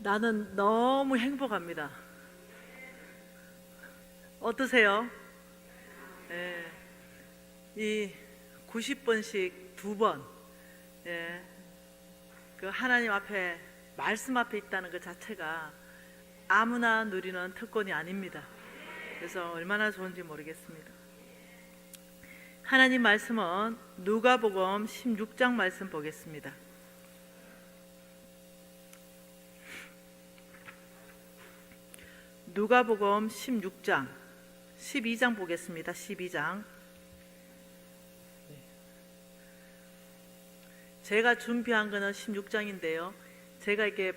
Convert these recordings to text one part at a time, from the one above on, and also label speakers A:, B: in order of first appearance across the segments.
A: 나는 너무 행복합니다. 어떠세요? 예, 이 90번씩 2번, 예, 그 하나님 앞에, 말씀 앞에 있다는 것 자체가 아무나 누리는 특권이 아닙니다. 그래서 얼마나 좋은지 모르겠습니다. 하나님 말씀은 누가복음 16장 말씀 보겠습니다. 누가복음 16장 12장 보겠습니다. 12장. 제가 준비한 거는 16장인데요. 제가 이렇게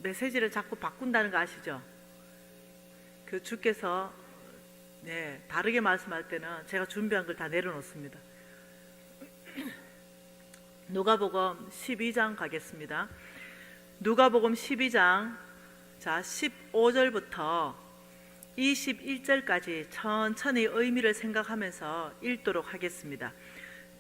A: 메시지를 자꾸 바꾼다는 거 아시죠? 그 주께서 다르게 말씀할 때는 제가 준비한 걸 다 내려놓습니다. 누가복음 12장 가겠습니다. 누가복음 12장 15절부터 21절까지 천천히 의미를 생각하면서 읽도록 하겠습니다.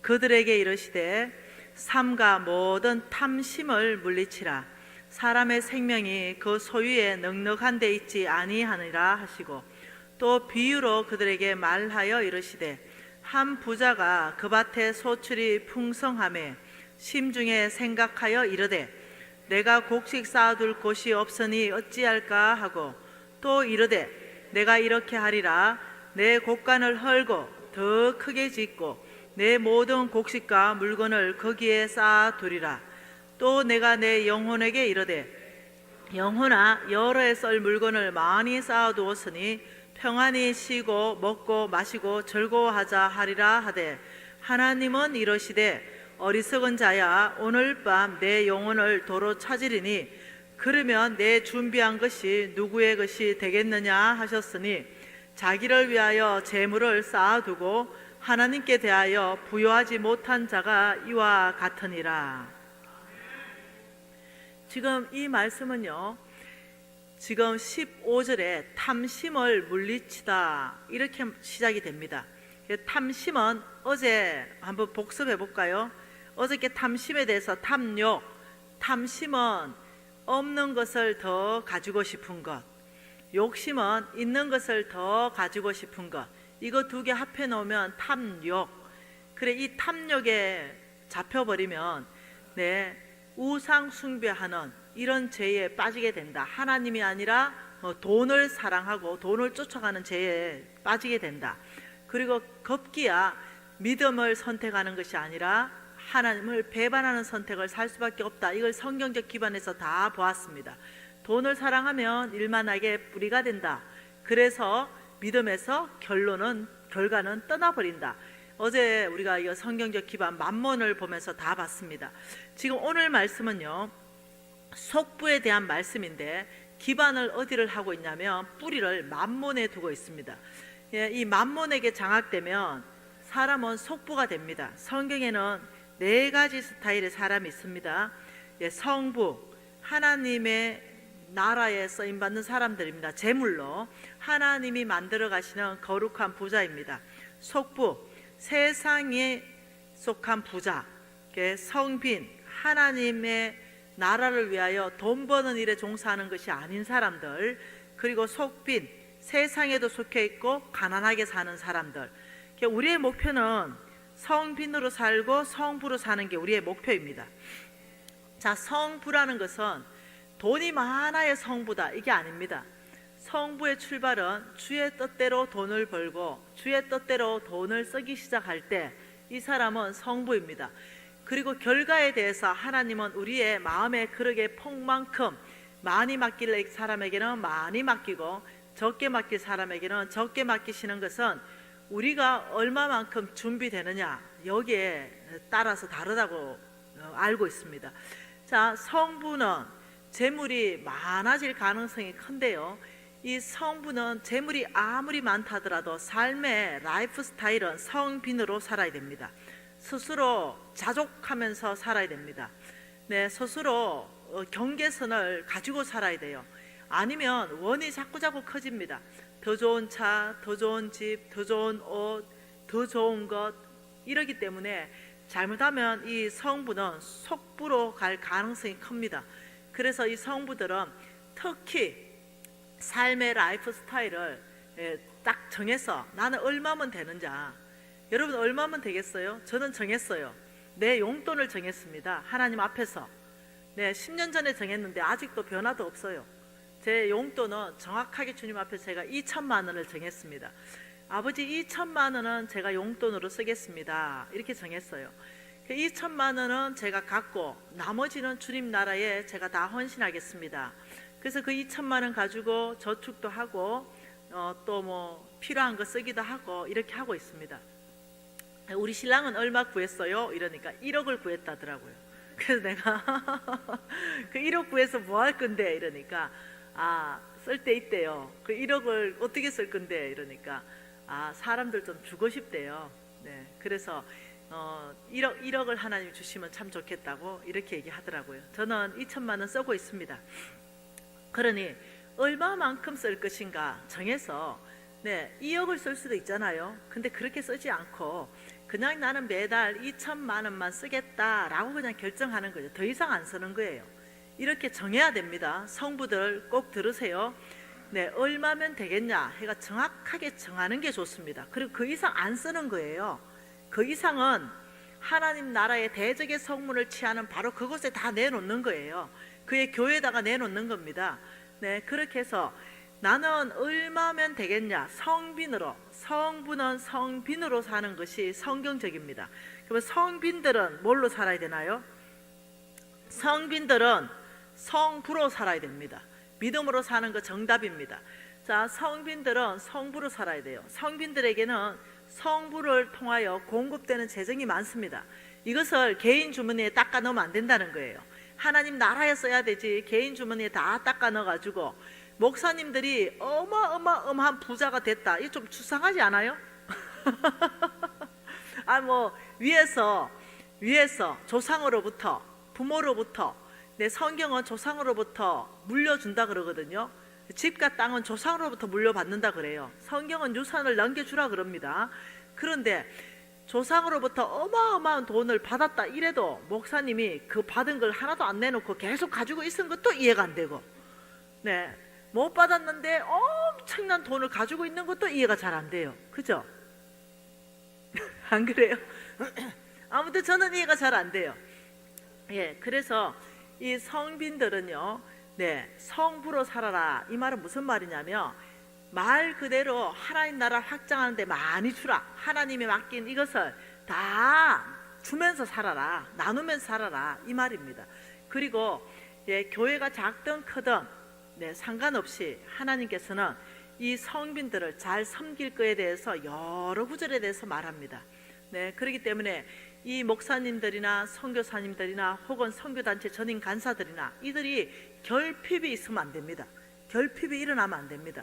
A: 그들에게 이르시되 삼가 모든 탐심을 물리치라. 사람의 생명이 그 소유에 넉넉한 데 있지 아니하니라 하시고, 또 비유로 그들에게 말하여 이르시되 한 부자가 그 밭에 소출이 풍성하매 심중에 생각하여 이르되 내가 곡식 쌓아둘 곳이 없으니 어찌할까 하고, 또 이르되 내가 이렇게 하리라. 내 곡간을 헐고 더 크게 짓고 내 모든 곡식과 물건을 거기에 쌓아두리라. 또 내가 내 영혼에게 이르되 영혼아, 여러 해 썰 물건을 많이 쌓아두었으니 평안히 쉬고 먹고 마시고 즐거워하자 하리라 하되, 하나님은 이러시되 어리석은 자야, 오늘 밤 내 영혼을 도로 찾으리니 그러면 내 준비한 것이 누구의 것이 되겠느냐 하셨으니, 자기를 위하여 재물을 쌓아두고 하나님께 대하여 부여하지 못한 자가 이와 같으니라. 지금 이 말씀은요, 지금 15절에 탐심을 물리치다 이렇게 시작이 됩니다. 탐심은 어제 한번 복습해 볼까요? 어저께 탐심에 대해서 탐욕, 탐심은 없는 것을 더 가지고 싶은 것, 욕심은 있는 것을 더 가지고 싶은 것, 이거 두 개 합해 놓으면 탐욕. 그래, 이 탐욕에 잡혀버리면 우상 숭배하는 이런 죄에 빠지게 된다. 하나님이 아니라 돈을 사랑하고 돈을 쫓아가는 죄에 빠지게 된다. 그리고 급기야 믿음을 선택하는 것이 아니라 하나님을 배반하는 선택을 살 수밖에 없다. 이걸 성경적 기반에서 다 보았습니다. 돈을 사랑하면 일만하게 뿌리가 된다. 그래서 믿음에서 결과는 떠나버린다. 어제 우리가 이 성경적 기반 만몬을 보면서 다 봤습니다. 지금 오늘 말씀은요, 속부에 대한 말씀인데 기반을 어디를 하고 있냐면 뿌리를 만몬에 두고 있습니다. 이 만몬에게 장악되면 사람은 속부가 됩니다. 성경에는 4가지 스타일의 사람이 있습니다. 성부, 하나님의 나라에 쓰임받는 사람들입니다. 제물로 하나님이 만들어 가시는 거룩한 부자입니다. 속부, 세상에 속한 부자, 성빈, 하나님의 나라를 위하여 돈 버는 일에 종사하는 것이 아닌 사람들, 그리고 속빈, 세상에도 속해 있고 가난하게 사는 사람들. 우리의 목표는 성빈으로 살고 성부로 사는 게 우리의 목표입니다. 성부라는 것은 돈이 많아야 성부다, 이게 아닙니다. 성부의 출발은 주의 뜻대로 돈을 벌고 주의 뜻대로 돈을 쓰기 시작할 때 이 사람은 성부입니다. 그리고 결과에 대해서 하나님은 우리의 마음의 그릇의 폭만큼 많이 맡길 사람에게는 많이 맡기고 적게 맡길 사람에게는 적게 맡기시는 것은 우리가 얼마만큼 준비되느냐, 여기에 따라서 다르다고 알고 있습니다. 성부는 재물이 많아질 가능성이 큰데요, 이 성부는 재물이 아무리 많다 하더라도 삶의 라이프 스타일은 성빈으로 살아야 됩니다. 스스로 자족하면서 살아야 됩니다. 스스로 경계선을 가지고 살아야 돼요. 아니면 원이 자꾸자꾸 커집니다. 더 좋은 차, 더 좋은 집, 더 좋은 옷, 더 좋은 것, 이러기 때문에 잘못하면 이 성부는 속부로 갈 가능성이 큽니다. 그래서 이 성부들은 특히 삶의 라이프 스타일을 딱 정해서 나는 얼마면 되는지. 여러분 얼마면 되겠어요? 저는 정했어요. 내 용돈을 정했습니다. 하나님 앞에서. 10년 전에 정했는데 아직도 변화도 없어요. 제 용돈은 정확하게 주님 앞에서 제가 2천만 원을 정했습니다. 아버지 2천만 원은 제가 용돈으로 쓰겠습니다. 이렇게 정했어요. 그 2천만 원은 제가 갖고 나머지는 주님 나라에 제가 다 헌신하겠습니다. 그래서 그 2천만 원 가지고 저축도 하고 또 뭐 필요한 거 쓰기도 하고 이렇게 하고 있습니다. 우리 신랑은 얼마 구했어요? 이러니까 1억을 구했다더라고요. 그래서 내가 그 1억 구해서 뭐 할 건데? 이러니까 쓸 때 있대요. 그 1억을 어떻게 쓸 건데? 이러니까 사람들 좀 주고 싶대요. 그래서 1억을 하나님 주시면 참 좋겠다고 이렇게 얘기하더라고요. 저는 2천만 원 쓰고 있습니다. 그러니 얼마만큼 쓸 것인가 정해서 2억을 쓸 수도 있잖아요. 근데 그렇게 쓰지 않고 그냥 나는 매달 2천만 원만 쓰겠다라고 그냥 결정하는 거죠. 더 이상 안 쓰는 거예요. 이렇게 정해야 됩니다. 성부들 꼭 들으세요. 얼마면 되겠냐 해가 정확하게 정하는 게 좋습니다. 그리고 그 이상 안 쓰는 거예요. 그 이상은 하나님 나라의 대적의 성문을 취하는 바로 그곳에 다 내놓는 거예요. 그의 교회에다가 내놓는 겁니다. 그렇게 해서 나는 얼마면 되겠냐, 성빈으로, 성부는 성빈으로 사는 것이 성경적입니다. 그러면 성빈들은 뭘로 살아야 되나요? 성빈들은 성부로 살아야 됩니다. 믿음으로 사는 거 정답입니다. 자, 성빈들은 성부로 살아야 돼요. 성빈들에게는 성부를 통하여 공급되는 재정이 많습니다. 이것을 개인 주머니에 닦아 넣으면 안 된다는 거예요. 하나님 나라에 써야 되지 개인 주머니에 다 닦아 넣어가지고 목사님들이 어마어마한 부자가 됐다, 이거 좀 추상하지 않아요? 위에서 조상으로부터, 부모로부터, 내 성경은 조상으로부터 물려준다 그러거든요. 집과 땅은 조상으로부터 물려받는다 그래요. 성경은 유산을 남겨주라 그럽니다. 그런데 조상으로부터 어마어마한 돈을 받았다 이래도 목사님이 그 받은 걸 하나도 안 내놓고 계속 가지고 있은 것도 이해가 안 되고, 못 받았는데 엄청난 돈을 가지고 있는 것도 이해가 잘 안 돼요. 그죠? 안 그래요? 아무튼 저는 이해가 잘 안 돼요. 그래서 이 성빈들은요, 성부로 살아라, 이 말은 무슨 말이냐면 말 그대로 하나님 나라 확장하는데 많이 주라, 하나님이 맡긴 이것을 다 주면서 살아라, 나누면서 살아라, 이 말입니다. 그리고 교회가 작든 크든 상관없이 하나님께서는 이 성빈들을 잘 섬길 거에 대해서 여러 구절에 대해서 말합니다. 그렇기 때문에 이 목사님들이나 선교사님들이나 혹은 선교단체 전임 간사들이나 이들이 결핍이 있으면 안 됩니다. 결핍이 일어나면 안 됩니다.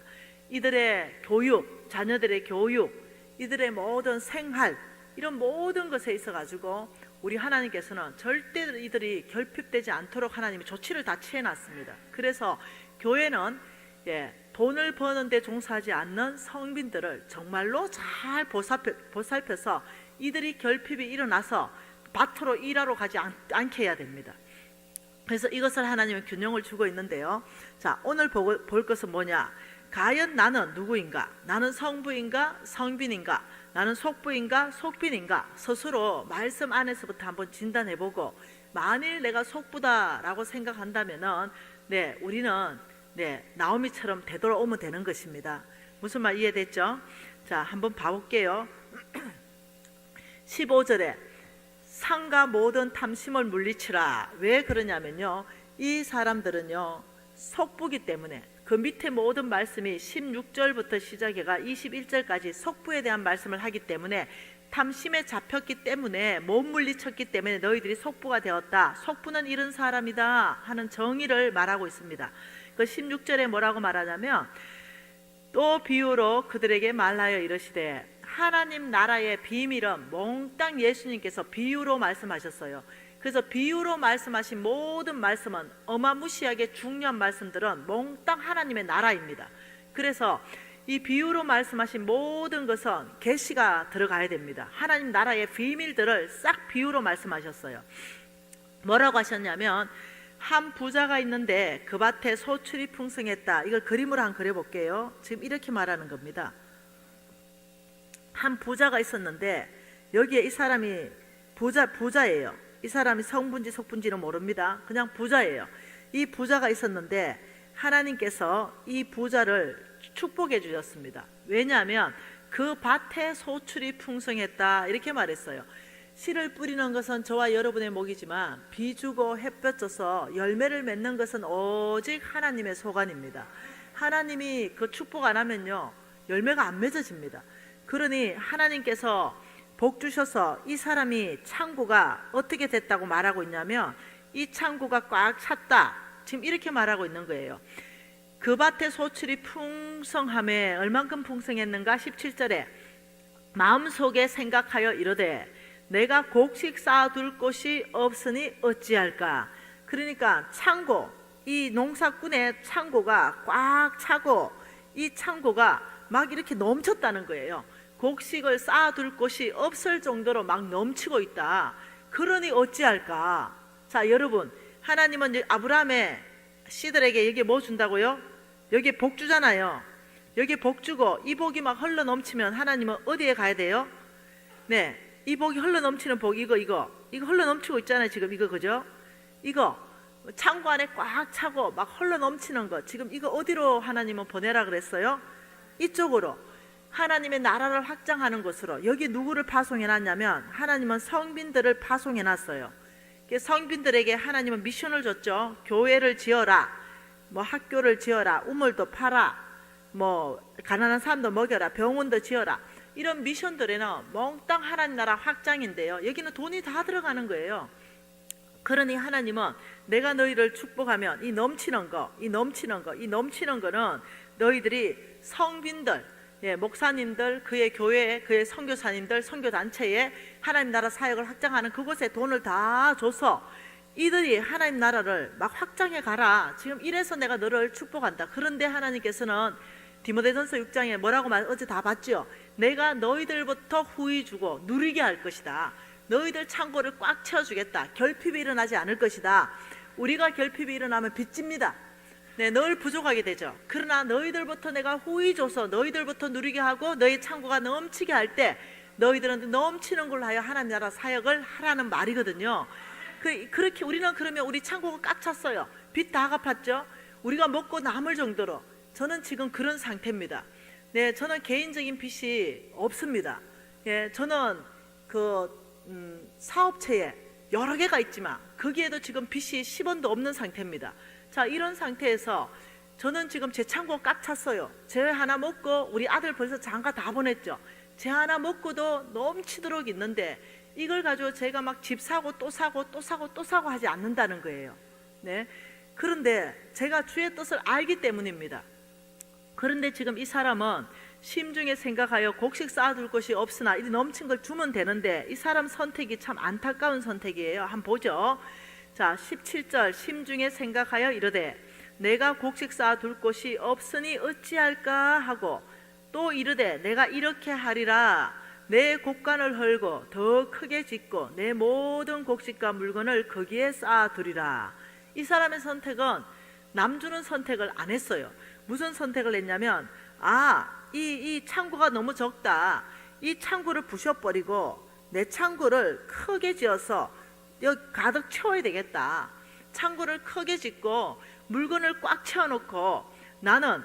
A: 이들의 교육, 자녀들의 교육, 이들의 모든 생활, 이런 모든 것에 있어 가지고 우리 하나님께서는 절대 이들이 결핍되지 않도록 하나님이 조치를 다 취해놨습니다. 그래서 교회는 돈을 버는데 종사하지 않는 성빈들을 정말로 잘 보살펴서 이들이 결핍이 일어나서 밭으로 일하러 가지 않게 해야 됩니다. 그래서 이것을 하나님은 균형을 주고 있는데요. 자, 오늘 볼 것은 뭐냐? 과연 나는 누구인가? 나는 성부인가? 성빈인가? 나는 속부인가? 속빈인가? 스스로 말씀 안에서부터 한번 진단해보고, 만일 내가 속부다라고 생각한다면은 우리는 나오미처럼 되돌아오면 되는 것입니다. 무슨 말 이해됐죠? 자, 한번 봐볼게요. 15절에 상가 모든 탐심을 물리치라. 왜 그러냐면요, 이 사람들은요 속부기 때문에, 그 밑에 모든 말씀이 16절부터 시작해가 21절까지 속부에 대한 말씀을 하기 때문에, 탐심에 잡혔기 때문에, 못 물리쳤기 때문에 너희들이 속부가 되었다, 속부는 이런 사람이다 하는 정의를 말하고 있습니다. 그 16절에 뭐라고 말하냐면, 또 비유로 그들에게 말하여 이르시되, 하나님 나라의 비밀은 몽땅 예수님께서 비유로 말씀하셨어요. 그래서 비유로 말씀하신 모든 말씀은, 어마무시하게 중요한 말씀들은 몽땅 하나님의 나라입니다. 그래서 이 비유로 말씀하신 모든 것은 계시가 들어가야 됩니다. 하나님 나라의 비밀들을 싹 비유로 말씀하셨어요. 뭐라고 하셨냐면, 한 부자가 있는데 그 밭에 소출이 풍성했다. 이걸 그림으로 한번 그려볼게요. 지금 이렇게 말하는 겁니다. 한 부자가 있었는데 여기에 이 사람이 부자예요. 이 사람이 성분지 속분지는 모릅니다. 그냥 부자예요. 이 부자가 있었는데 하나님께서 이 부자를 축복해 주셨습니다. 왜냐하면 그 밭에 소출이 풍성했다 이렇게 말했어요. 씨를 뿌리는 것은 저와 여러분의 목이지만 비주고 햇볕 져서 열매를 맺는 것은 오직 하나님의 소관입니다. 하나님이 그 축복 안 하면요 열매가 안 맺어집니다. 그러니 하나님께서 복 주셔서 이 사람이 창고가 어떻게 됐다고 말하고 있냐면 이 창고가 꽉 찼다 지금 이렇게 말하고 있는 거예요. 그 밭에 소출이 풍성함에 얼만큼 풍성했는가? 17절에 마음속에 생각하여 이르되 내가 곡식 쌓아둘 곳이 없으니 어찌할까. 그러니까 창고, 이 농사꾼의 창고가 꽉 차고 이 창고가 막 이렇게 넘쳤다는 거예요. 곡식을 쌓아둘 곳이 없을 정도로 막 넘치고 있다. 그러니 어찌할까. 자 여러분, 하나님은 아브라함의 씨들에게 여기 뭐 준다고요? 여기 복 주잖아요. 여기 복 주고 이 복이 막 흘러 넘치면 하나님은 어디에 가야 돼요? 네, 이 복이 흘러 넘치는 복, 이거 흘러 넘치고 있잖아요. 지금 이거 그죠? 이거 창고 안에 꽉 차고 막 흘러 넘치는 거, 지금 이거 어디로 하나님은 보내라 그랬어요? 이쪽으로, 하나님의 나라를 확장하는 곳으로. 여기 누구를 파송해 놨냐면 하나님은 성빈들을 파송해 놨어요. 성빈들에게 하나님은 미션을 줬죠. 교회를 지어라, 뭐 학교를 지어라, 우물도 파라, 뭐 가난한 사람도 먹여라, 병원도 지어라. 이런 미션들에는 몽땅 하나님 나라 확장인데요, 여기는 돈이 다 들어가는 거예요. 그러니 하나님은 내가 너희를 축복하면 이 넘치는 거는 너희들이 성빈들, 목사님들, 그의 교회, 그의 선교사님들, 선교단체에 하나님 나라 사역을 확장하는 그곳에 돈을 다 줘서 이들이 하나님 나라를 막 확장해 가라. 지금 이래서 내가 너를 축복한다. 그런데 하나님께서는 디모데전서 6장에 뭐라고 어제 다 봤죠? 내가 너희들부터 후히 주고 누리게 할 것이다. 너희들 창고를 꽉 채워주겠다. 결핍이 일어나지 않을 것이다. 우리가 결핍이 일어나면 빚집니다. 네, 늘 부족하게 되죠. 그러나 너희들부터 내가 후히 줘서 너희들부터 누리게 하고 너희 창고가 넘치게 할 때 너희들은 넘치는 걸로 하여 하나님 나라 사역을 하라는 말이거든요. 그렇게 우리는 그러면 우리 창고가 꽉 찼어요. 빚 다 갚았죠. 우리가 먹고 남을 정도로. 저는 지금 그런 상태입니다. 네, 저는 개인적인 빚이 없습니다. 예, 저는 사업체에 여러 개가 있지만 거기에도 지금 빚이 10원도 없는 상태입니다. 자, 이런 상태에서 저는 지금 제 창고 꽉 찼어요. 제 하나 먹고, 우리 아들 벌써 장가 다 보냈죠. 제 하나 먹고도 넘치도록 있는데 이걸 가지고 제가 막 집 사고 또 사고 또 사고 또 사고 하지 않는다는 거예요. 네. 그런데 제가 주의 뜻을 알기 때문입니다. 그런데 지금 이 사람은 심중에 생각하여 곡식 쌓아둘 것이 없으나 이 넘친 걸 주면 되는데 이 사람 선택이 참 안타까운 선택이에요. 한번 보죠. 자, 17절 심중에 생각하여 이르되 내가 곡식 쌓아둘 곳이 없으니 어찌할까 하고 또 이르되 내가 이렇게 하리라. 내 곡간을 헐고 더 크게 짓고 내 모든 곡식과 물건을 거기에 쌓아두리라. 이 사람의 선택은 남 주는 선택을 안 했어요. 무슨 선택을 했냐면 이 창고가 너무 적다. 이 창고를 부셔버리고 내 창고를 크게 지어서 여기 가득 채워야 되겠다. 창고를 크게 짓고 물건을 꽉 채워놓고 나는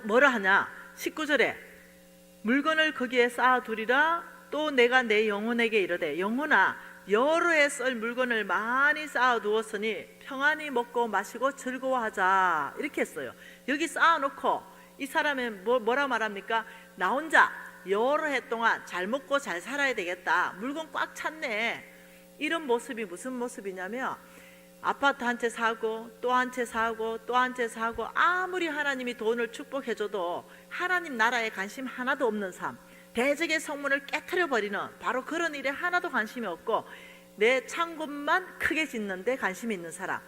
A: 뭐라 하냐. 19절에 물건을 거기에 쌓아두리라. 또 내가 내 영혼에게 이르되 영혼아 여러 해 쓸 물건을 많이 쌓아두었으니 평안히 먹고 마시고 즐거워하자. 이렇게 했어요. 여기 쌓아놓고 이 사람은 뭐라 말합니까? 나 혼자 여러 해 동안 잘 먹고 잘 살아야 되겠다. 물건 꽉 찼네. 이런 모습이 무슨 모습이냐면 아파트 한 채 사고 또 한 채 사고 또 한 채 사고 아무리 하나님이 돈을 축복해줘도 하나님 나라에 관심 하나도 없는 삶, 대적의 성문을 깨트려 버리는 바로 그런 일에 하나도 관심이 없고 내 창고만 크게 짓는데 관심이 있는 사람.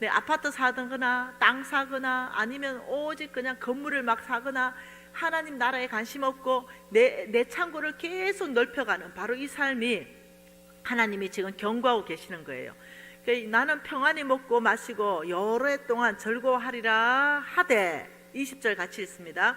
A: 내 아파트 사거나 땅 사거나 아니면 오직 그냥 건물을 막 사거나 하나님 나라에 관심 없고 내 창고를 계속 넓혀가는 바로 이 삶이 하나님이 지금 경고하고 계시는 거예요. 나는 평안히 먹고 마시고 여러 해 동안 즐거워하리라 하되 20절 같이 읽습니다.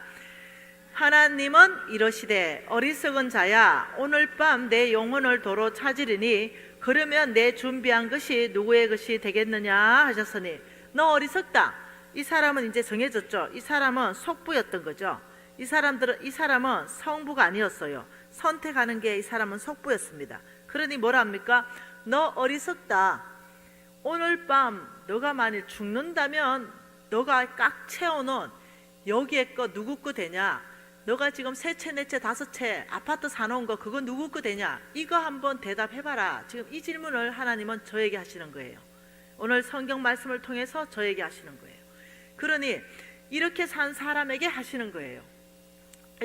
A: 하나님은 이러시되 어리석은 자야 오늘 밤 내 영혼을 도로 찾으리니 그러면 내 준비한 것이 누구의 것이 되겠느냐 하셨으니 너 어리석다. 이 사람은 이제 정해졌죠. 이 사람은 속부였던 거죠. 이 사람은 성부가 아니었어요. 선택하는 게 이 사람은 속부였습니다. 그러니 뭐라 합니까? 너 어리석다. 오늘 밤 너가 만일 죽는다면 너가 꽉 채워놓은 여기에 거 누구 거 되냐? 너가 지금 세 채, 네 채, 다섯 채 아파트 사놓은 거 그거 누구 거 되냐? 이거 한번 대답해봐라. 지금 이 질문을 하나님은 저에게 하시는 거예요. 오늘 성경 말씀을 통해서 저에게 하시는 거예요. 그러니 이렇게 산 사람에게 하시는 거예요.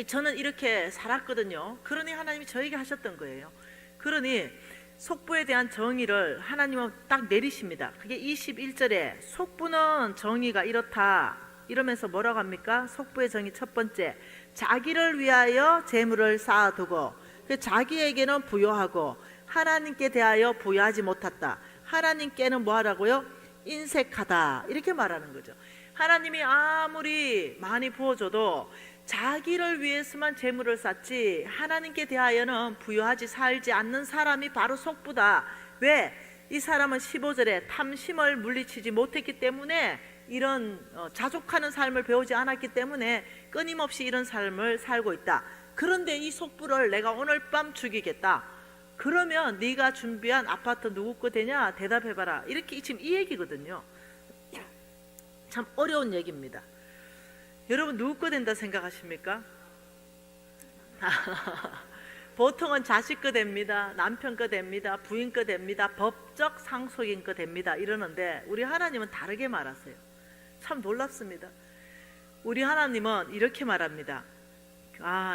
A: 저는 이렇게 살았거든요. 그러니 하나님이 저에게 하셨던 거예요. 그러니 속부에 대한 정의를 하나님은 딱 내리십니다. 그게 21절에 속부는 정의가 이렇다 이러면서 뭐라고 합니까? 속부의 정의 첫 번째, 자기를 위하여 재물을 쌓아두고 자기에게는 부여하고 하나님께 대하여 부여하지 못했다. 하나님께는 뭐 하라고요? 인색하다 이렇게 말하는 거죠. 하나님이 아무리 많이 부어줘도 자기를 위해서만 재물을 쌓지 하나님께 대하여는 부여하지 살지 않는 사람이 바로 속부다. 왜? 이 사람은 15절에 탐심을 물리치지 못했기 때문에 이런 자족하는 삶을 배우지 않았기 때문에 끊임없이 이런 삶을 살고 있다. 그런데 이 속부를 내가 오늘 밤 죽이겠다. 그러면 네가 준비한 아파트 누구 거 되냐? 대답해봐라. 이렇게 지금 이 얘기거든요. 참 어려운 얘기입니다. 여러분 누구 거 된다 생각하십니까? 보통은 자식 거 됩니다. 남편 거 됩니다. 부인 거 됩니다. 법적 상속인 거 됩니다. 이러는데 우리 하나님은 다르게 말하세요. 참 놀랍습니다. 우리 하나님은 이렇게 말합니다.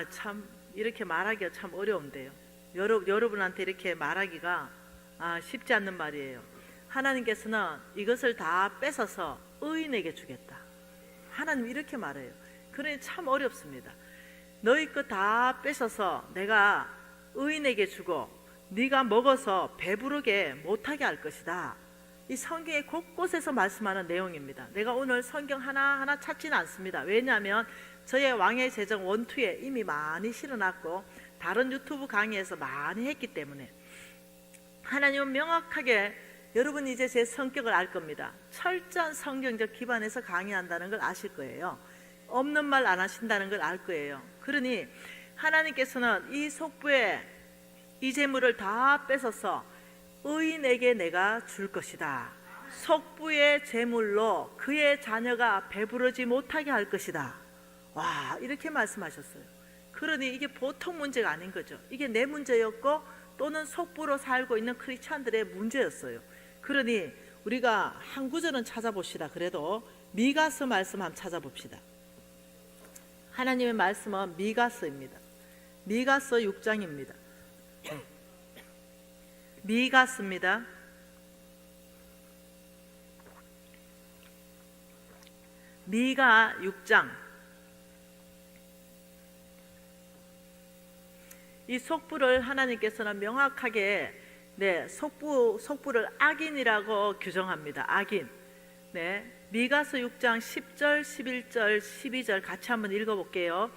A: 참 이렇게 말하기가 참 어려운데요. 여러분한테 이렇게 말하기가 쉽지 않는 말이에요. 하나님께서는 이것을 다 뺏어서 의인에게 주겠다. 하나님 이렇게 말해요. 그러니 참 어렵습니다. 너희 거 다 뺏어서 내가 의인에게 주고 네가 먹어서 배부르게 못하게 할 것이다. 이 성경의 곳곳에서 말씀하는 내용입니다. 내가 오늘 성경 하나하나 찾지는 않습니다. 왜냐하면 저의 왕의 제정 1, 2에 이미 많이 실어놨고 다른 유튜브 강의에서 많이 했기 때문에 하나님은 명확하게 여러분이 이제 제 성격을 알 겁니다. 철저한 성경적 기반에서 강의한다는 걸 아실 거예요. 없는 말 안 하신다는 걸 알 거예요. 그러니 하나님께서는 이 속부에 이 재물을 다 뺏어서 의인에게 내가 줄 것이다. 속부의 재물로 그의 자녀가 배부르지 못하게 할 것이다. 와, 이렇게 말씀하셨어요. 그러니 이게 보통 문제가 아닌 거죠. 이게 내 문제였고 또는 속부로 살고 있는 크리스찬들의 문제였어요. 그러니 우리가 한 구절은 찾아봅시다. 그래도 미가서 말씀 한번 찾아봅시다. 하나님의 말씀은 미가서입니다. 미가서 6장입니다. 미가서입니다. 미가 6장. 이 속부를 하나님께서는 명확하게 속부를 악인이라고 규정합니다. 악인. 미가서 6장 10절, 11절, 12절 같이 한번 읽어볼게요.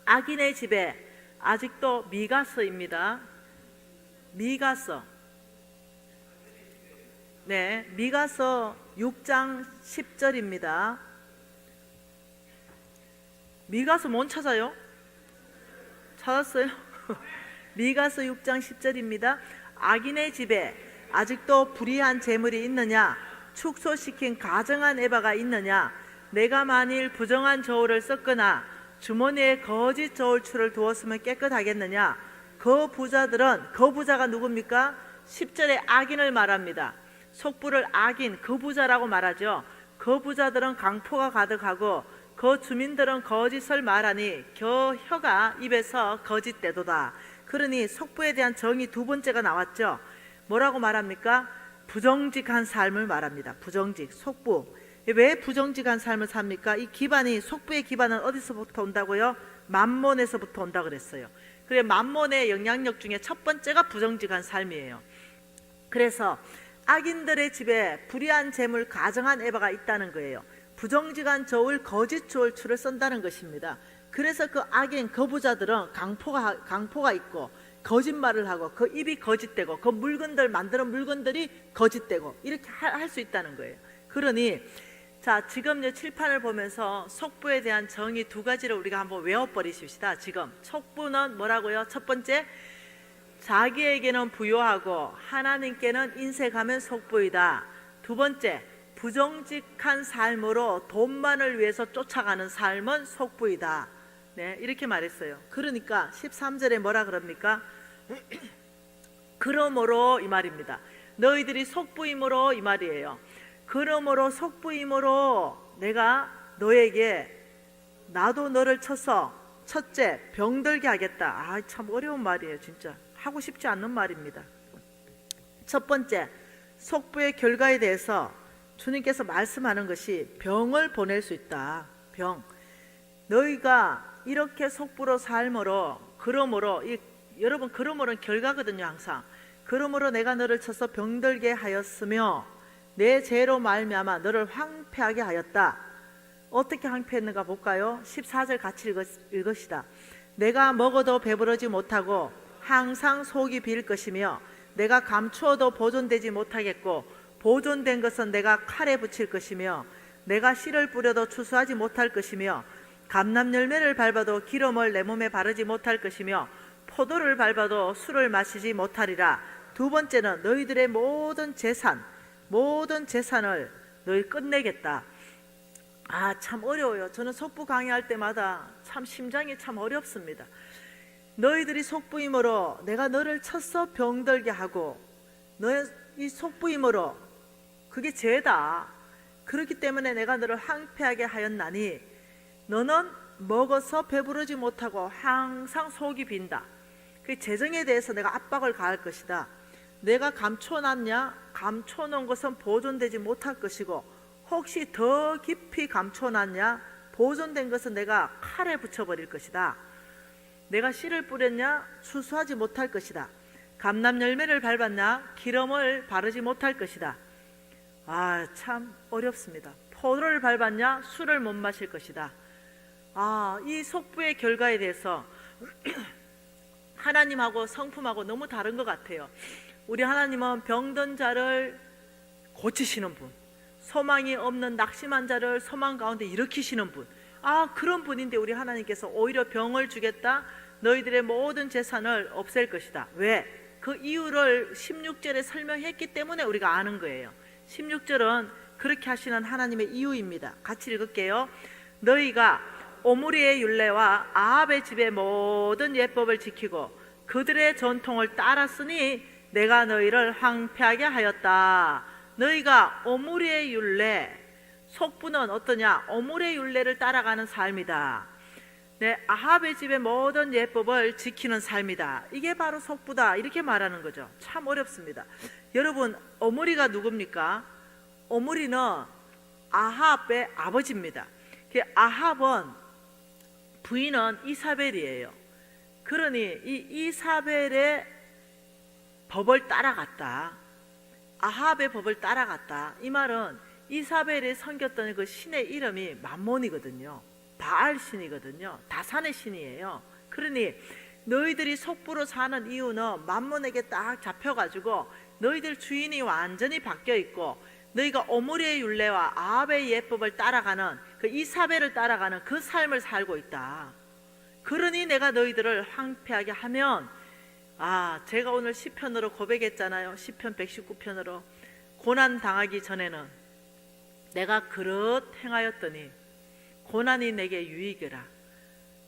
A: 악인의 집에 아직도 미가서입니다. 미가서. 미가서 6장 10절입니다. 미가서 못 찾아요? 찾았어요? 미가서 6장 10절입니다. 악인의 집에 아직도 불의한 재물이 있느냐? 축소시킨 가정한 에바가 있느냐? 내가 만일 부정한 저울을 썼거나 주머니에 거짓 저울추를 두었으면 깨끗하겠느냐? 그 부자가 누굽니까? 10절에 악인을 말합니다. 속부를 악인, 그 부자라고 말하죠. 그 부자들은 강포가 가득하고 그 주민들은 거짓을 말하니 혀가 입에서 거짓되도다. 그러니 속부에 대한 정의 두 번째가 나왔죠. 뭐라고 말합니까? 부정직한 삶을 말합니다. 부정직, 속부. 왜 부정직한 삶을 삽니까? 이 기반이, 속부의 기반은 어디서부터 온다고요? 만몬에서부터 온다 그랬어요. 그래, 만몬의 영향력 중에 첫 번째가 부정직한 삶이에요. 그래서 악인들의 집에 불의한 재물 가정한 에바가 있다는 거예요. 부정직한 저울 거짓 주얼추를 쓴다는 것입니다. 그래서 그 악인 거부자들은 강포가 있고 거짓말을 하고 그 입이 거짓되고 그 물건들 만드는 물건들이 거짓되고 이렇게 할 수 있다는 거예요. 그러니 자, 지금 칠판을 보면서 속부에 대한 정의 두 가지를 우리가 한번 외워버리십시다. 지금 속부는 뭐라고요? 첫 번째, 자기에게는 부요하고 하나님께는 인색하면 속부이다. 두 번째, 부정직한 삶으로 돈만을 위해서 쫓아가는 삶은 속부이다. 네, 이렇게 말했어요. 그러니까 13절에 뭐라 그럽니까? 그러므로 이 말입니다. 너희들이 속부임으로 이 말이에요. 그러므로 속부임으로 내가 너에게 나도 너를 쳐서 첫째 병들게 하겠다. 참 어려운 말이에요. 진짜 하고 싶지 않는 말입니다. 첫 번째, 속부의 결과에 대해서 주님께서 말씀하는 것이 병을 보낼 수 있다. 병. 너희가 이렇게 속부로 삶으로 그러므로 여러분 그러므로는 결과거든요. 항상 그러므로 내가 너를 쳐서 병들게 하였으며 내 죄로 말미암아 너를 황폐하게 하였다. 어떻게 황폐했는가 볼까요? 14절 같이 읽으시다. 내가 먹어도 배부르지 못하고 항상 속이 비일 것이며 내가 감추어도 보존되지 못하겠고 보존된 것은 내가 칼에 붙일 것이며 내가 씨를 뿌려도 추수하지 못할 것이며 감람 열매를 밟아도 기름을 내 몸에 바르지 못할 것이며 포도를 밟아도 술을 마시지 못하리라. 두 번째는 너희들의 모든 재산을 너희 끝내겠다. 참 어려워요. 저는 속부 강의할 때마다 참 심장이 참 어렵습니다. 너희들이 속부임으로 내가 너를 쳐서 병들게 하고 너의 이 속부임으로 그게 죄다. 그렇기 때문에 내가 너를 황폐하게 하였나니 너는 먹어서 배부르지 못하고 항상 속이 빈다. 그 재정에 대해서 내가 압박을 가할 것이다. 내가 감춰놨냐? 감춰놓은 것은 보존되지 못할 것이고 혹시 더 깊이 감춰놨냐? 보존된 것은 내가 칼에 붙여버릴 것이다. 내가 씨를 뿌렸냐? 추수하지 못할 것이다. 감람 열매를 밟았냐? 기름을 바르지 못할 것이다. 참 어렵습니다. 포도를 밟았냐? 술을 못 마실 것이다. 이 속부의 결과에 대해서 하나님하고 성품하고 너무 다른 것 같아요. 우리 하나님은 병든 자를 고치시는 분, 소망이 없는 낙심한 자를 소망 가운데 일으키시는 분, 그런 분인데 우리 하나님께서 오히려 병을 주겠다. 너희들의 모든 재산을 없앨 것이다. 왜? 그 이유를 16절에 설명했기 때문에 우리가 아는 거예요. 16절은 그렇게 하시는 하나님의 이유입니다. 같이 읽을게요. 너희가 오므리의 율례와 아합의 집의 모든 예법을 지키고 그들의 전통을 따랐으니 내가 너희를 황폐하게 하였다. 너희가 오므리의 율례, 속부는 어떠냐? 오므리의 율례를 따라가는 삶이다. 아합의 집의 모든 예법을 지키는 삶이다. 이게 바로 속부다. 이렇게 말하는 거죠. 참 어렵습니다. 여러분, 오므리가 누굽니까? 오므리는 아합의 아버지입니다. 아합은 부인은 이사벨이에요. 그러니 이 이사벨의 법을 따라갔다. 아합의 법을 따라갔다. 이 말은 이사벨이 섬겼던 그 신의 이름이 맘몬이거든요. 바알 신이거든요. 다산의 신이에요. 그러니 너희들이 속부로 사는 이유는 맘몬에게 딱 잡혀가지고 너희들 주인이 완전히 바뀌어 있고 너희가 오므리의 율례와 아합의 예법을 따라가는 그 이사벨을 따라가는 그 삶을 살고 있다. 그러니 내가 너희들을 황폐하게 하면 제가 오늘 시편으로 고백했잖아요. 시편 119편으로 고난 당하기 전에는 내가 그릇 행하였더니 고난이 내게 유익이라.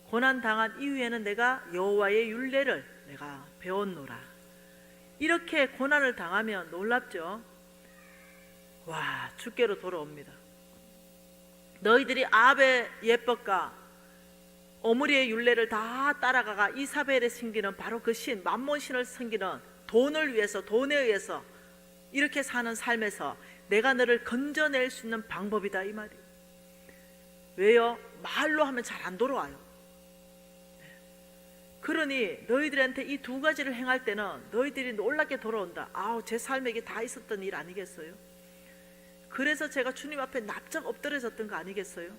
A: 고난 당한 이후에는 내가 여호와의 율례를 내가 배웠노라. 이렇게 고난을 당하면 놀랍죠. 주께로 돌아옵니다. 너희들이 아합의 예법과 오므리의 율례를 다 따라가가 이사벨에 섬기는 바로 그 신, 맘몬 신을 섬기는 돈을 위해서, 돈에 의해서 이렇게 사는 삶에서 내가 너를 건져낼 수 있는 방법이다, 이 말이에요. 왜요? 말로 하면 잘 안 돌아와요. 그러니 너희들한테 이 두 가지를 행할 때는 너희들이 놀랍게 돌아온다. 아우, 제 삶에 다 있었던 일 아니겠어요? 그래서 제가 주님 앞에 납작 엎드려졌던 거 아니겠어요?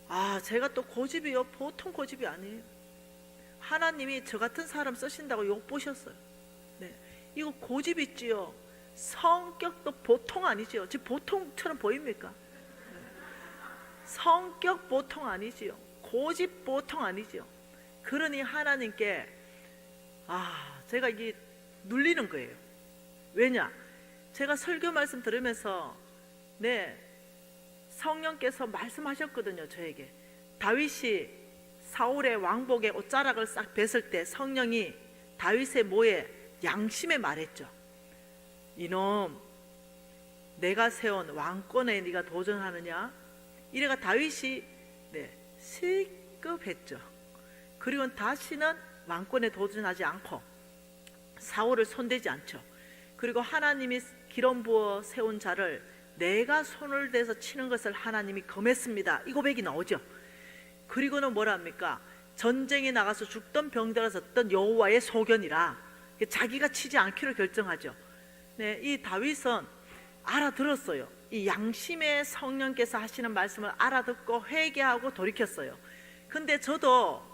A: 아, 제가 또 고집이요, 보통 고집이 아니에요. 하나님이 저 같은 사람 쓰신다고 욕 보셨어요. 네, 이거 고집 있지요. 성격도 보통 아니지요. 지금 보통처럼 보입니까? 네. 성격 보통 아니지요. 고집 보통 아니지요. 그러니 하나님께 제가 이게 눌리는 거예요. 왜냐? 제가 설교 말씀 들으면서 성령께서 말씀하셨거든요. 저에게 다윗이 사울의 왕복의 옷자락을 싹 뱉을 때 성령이 다윗의 모에 양심에 말했죠. 이놈, 내가 세운 왕권에 네가 도전하느냐? 이래가 다윗이 실급했죠. 그리고 다시는 왕권에 도전하지 않고 사울을 손대지 않죠. 그리고 하나님이 기름 부어 세운 자를 내가 손을 대서 치는 것을 하나님이 금했습니다. 이 고백이 나오죠. 그리고는 뭐라 합니까? 전쟁에 나가서 죽던 병들어 졌던 여호와의 소견이라 자기가 치지 않기로 결정하죠. 이 다윗은 알아들었어요. 이 양심의 성령께서 하시는 말씀을 알아듣고 회개하고 돌이켰어요. 근데 저도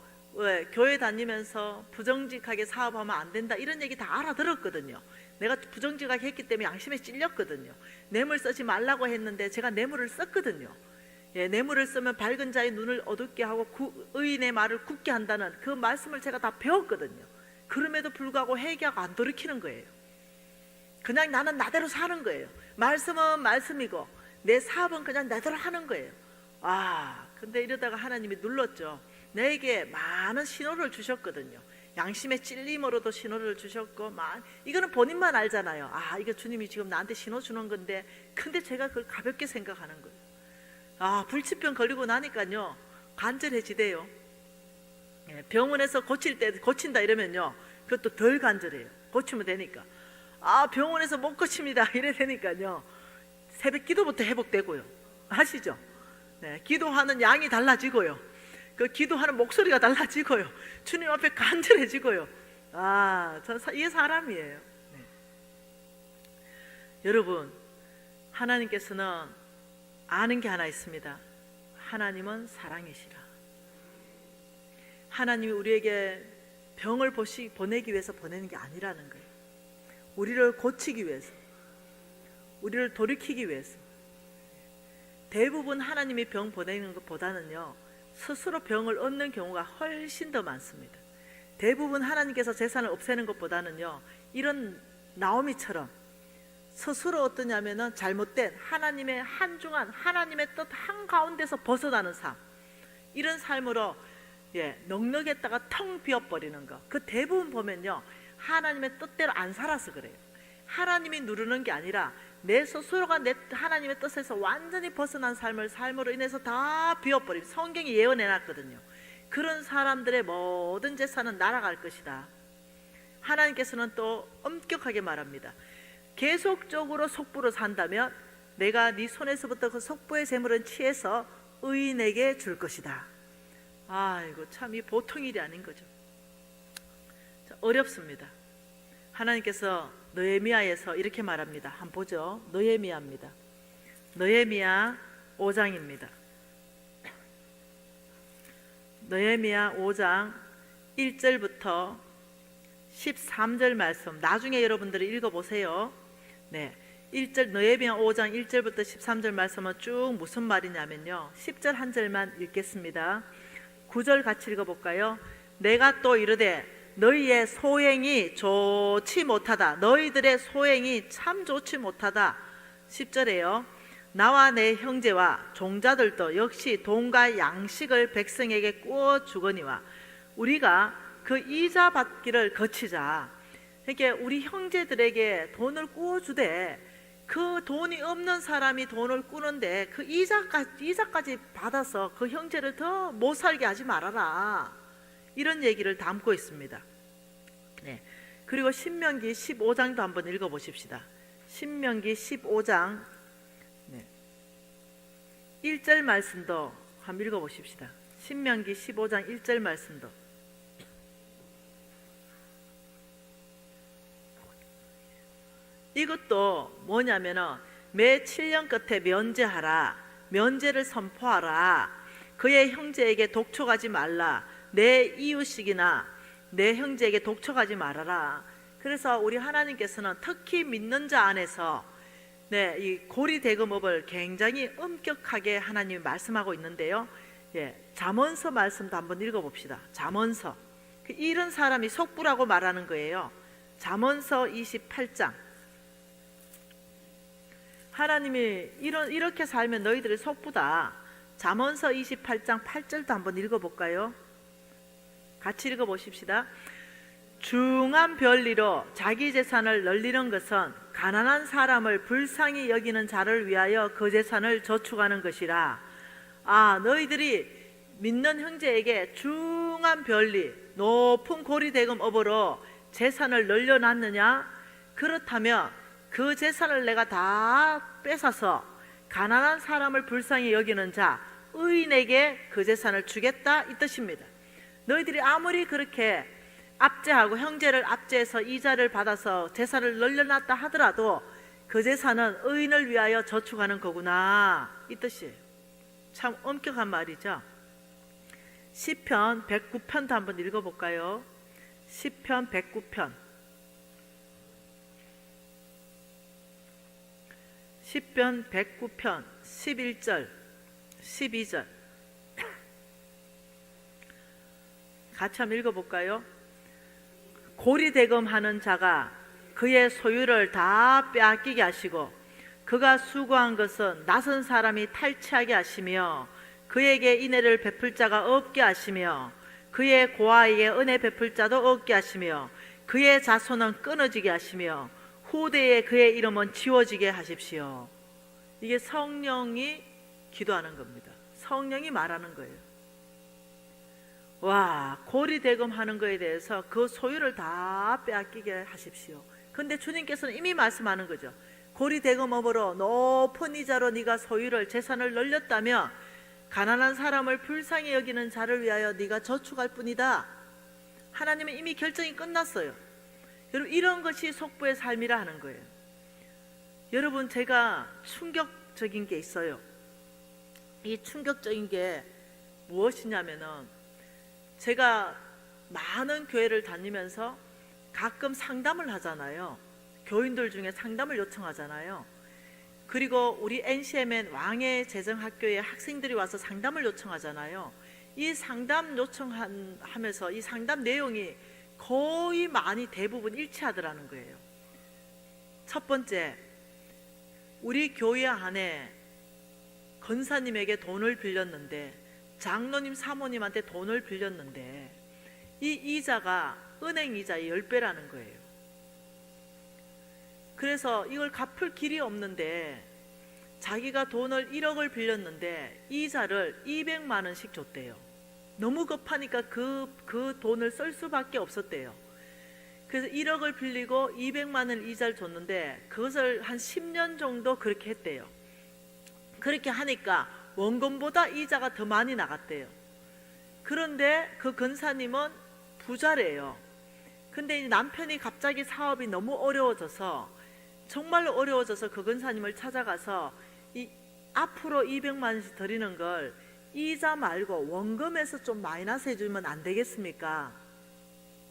A: 교회 다니면서 부정직하게 사업하면 안 된다 이런 얘기 다 알아들었거든요. 내가 부정직하게 했기 때문에 양심에 찔렸거든요. 뇌물 쓰지 말라고 했는데 제가 뇌물을 썼거든요. 뇌물을 쓰면 밝은 자의 눈을 어둡게 하고 의인의 말을 굳게 한다는 그 말씀을 제가 다 배웠거든요. 그럼에도 불구하고 회개하고 안 돌이키는 거예요. 그냥 나는 나대로 사는 거예요. 말씀은 말씀이고 내 사업은 그냥 나대로 하는 거예요. 근데 이러다가 하나님이 눌렀죠. 내게 많은 신호를 주셨거든요. 양심의 찔림으로도 신호를 주셨고, 이거는 본인만 알잖아요. 이거 주님이 지금 나한테 신호 주는 건데, 근데 제가 그걸 가볍게 생각하는 거예요. 불치병 걸리고 나니까요, 간절해지대요. 병원에서 고친다 이러면요, 그것도 덜 간절해요. 고치면 되니까. 병원에서 못 고칩니다 이래 되니까요, 새벽 기도부터 회복되고요. 아시죠? 기도하는 양이 달라지고요. 그 기도하는 목소리가 달라지고요. 주님 앞에 간절해지고요. 이게 사람이에요. 여러분, 하나님께서는 아는 게 하나 있습니다. 하나님은 사랑이시라. 하나님이 우리에게 병을 보내기 위해서 보내는 게 아니라는 거예요. 우리를 고치기 위해서, 우리를 돌이키기 위해서. 대부분 하나님이 병 보내는 것보다는요, 스스로 병을 얻는 경우가 훨씬 더 많습니다. 대부분 하나님께서 재산을 없애는 것보다는요, 이런 나오미처럼 스스로 어떠냐면은 잘못된 하나님의 한중한 하나님의 뜻 한가운데서 벗어나는 삶, 이런 삶으로 넉넉했다가 텅 비어버리는 거. 그 대부분 보면요, 하나님의 뜻대로 안 살아서 그래요. 하나님이 누르는 게 아니라 내 스스로가 하나님의 뜻에서 완전히 벗어난 삶으로 인해서 다 비워버리고, 성경이 예언해놨거든요. 그런 사람들의 모든 재산은 날아갈 것이다. 하나님께서는 또 엄격하게 말합니다. 계속적으로 속부로 산다면 내가 네 손에서부터 그 속부의 재물은 취해서 의인에게 줄 것이다. 이거 참 이 보통 일이 아닌 거죠. 어렵습니다. 하나님께서 느헤미야에서 이렇게 말합니다. 한번 보죠. 느헤미야입니다. 느헤미야 5장입니다. 느헤미야 5장 1절부터 13절 말씀, 나중에 여러분들이 읽어보세요. 1절, 느헤미야 5장 1절부터 13절 말씀은 쭉 무슨 말이냐면요, 10절 한 절만 읽겠습니다. 9절 같이 읽어볼까요? 내가 또 이르되 너희의 소행이 좋지 못하다. 너희들의 소행이 참 좋지 못하다. 10절에요. 나와 내 형제와 종자들도 역시 돈과 양식을 백성에게 꾸어 주거니와 우리가 그 이자 받기를 거치자. 그러니까 우리 형제들에게 돈을 꾸어 주되, 그 돈이 없는 사람이 돈을 꾸는데 그 이자까지 받아서 그 형제를 더 못 살게 하지 말아라. 이런 얘기를 담고 있습니다. 그리고 신명기 15장도 한번 읽어보십시다. 신명기 15장 1절 말씀도 한번 읽어보십시다. 신명기 15장 1절 말씀도. 이것도 뭐냐면은 매 7년 끝에 면제하라, 면제를 선포하라, 그의 형제에게 독촉하지 말라, 내 이웃이나 내 형제에게 독촉하지 말아라. 그래서 우리 하나님께서는 특히 믿는 자 안에서 이 고리대금업을 굉장히 엄격하게 하나님이 말씀하고 있는데요. 잠언서 말씀도 한번 읽어봅시다. 잠언서, 이런 사람이 속부라고 말하는 거예요. 잠언서 28장. 하나님이 이렇게 살면 너희들이 속부다. 잠언서 28장 8절도 한번 읽어볼까요? 같이 읽어보십시다. 중한 별리로 자기 재산을 널리는 것은 가난한 사람을 불쌍히 여기는 자를 위하여 그 재산을 저축하는 것이라. 너희들이 믿는 형제에게 중한 별리, 높은 고리대금업으로 재산을 널려놨느냐? 그렇다면 그 재산을 내가 다 뺏어서 가난한 사람을 불쌍히 여기는 자, 의인에게 그 재산을 주겠다, 이 뜻입니다. 너희들이 아무리 그렇게 압제하고 형제를 압제해서 이자를 받아서 재산을 널려놨다 하더라도 그 재산은 의인을 위하여 저축하는 거구나, 이 뜻이에요. 참 엄격한 말이죠. 시편 109편도 한번 읽어볼까요? 시편 109편. 시편 109편 11절 12절 같이 한번 읽어볼까요? 고리대금하는 자가 그의 소유를 다 빼앗기게 하시고 그가 수고한 것은 낯선 사람이 탈취하게 하시며 그에게 인애를 베풀 자가 없게 하시며 그의 고아에게 은혜 베풀 자도 없게 하시며 그의 자손은 끊어지게 하시며 후대에 그의 이름은 지워지게 하십시오. 이게 성령이 기도하는 겁니다. 성령이 말하는 거예요. 와, 고리대금하는 거에 대해서 그 소유를 다 빼앗기게 하십시오. 근데 주님께서는 이미 말씀하는 거죠. 고리대금업으로 높은 이자로 네가 소유를 재산을 널렸다면 가난한 사람을 불쌍히 여기는 자를 위하여 네가 저축할 뿐이다. 하나님은 이미 결정이 끝났어요. 여러분, 이런 것이 속부의 삶이라 하는 거예요. 여러분, 제가 충격적인 게 있어요. 이 충격적인 게 무엇이냐면은 제가 많은 교회를 다니면서 가끔 상담을 하잖아요. 교인들 중에 상담을 요청하잖아요. 그리고 우리 NCMN 왕의 재정학교에 학생들이 와서 상담을 요청하잖아요. 이 상담 요청하면서 이 상담 내용이 거의 많이 대부분 일치하더라는 거예요. 첫 번째, 우리 교회 안에 권사님에게 돈을 빌렸는데, 장로님 사모님한테 돈을 빌렸는데 이 이자가 은행 이자의 10배라는 거예요. 그래서 이걸 갚을 길이 없는데 자기가 돈을 1억을 빌렸는데 이자를 200만 원씩 줬대요. 너무 급하니까 그 돈을 쓸 수밖에 없었대요. 그래서 1억을 빌리고 200만 원 이자를 줬는데 그것을 한 10년 정도 그렇게 했대요. 그렇게 하니까 원금보다 이자가 더 많이 나갔대요. 그런데 그 권사님은 부자래요. 근데 남편이 갑자기 사업이 너무 어려워져서, 정말로 어려워져서 그 권사님을 찾아가서 이 앞으로 200만 원씩 드리는 걸 이자 말고 원금에서 좀 마이너스 해주면 안 되겠습니까?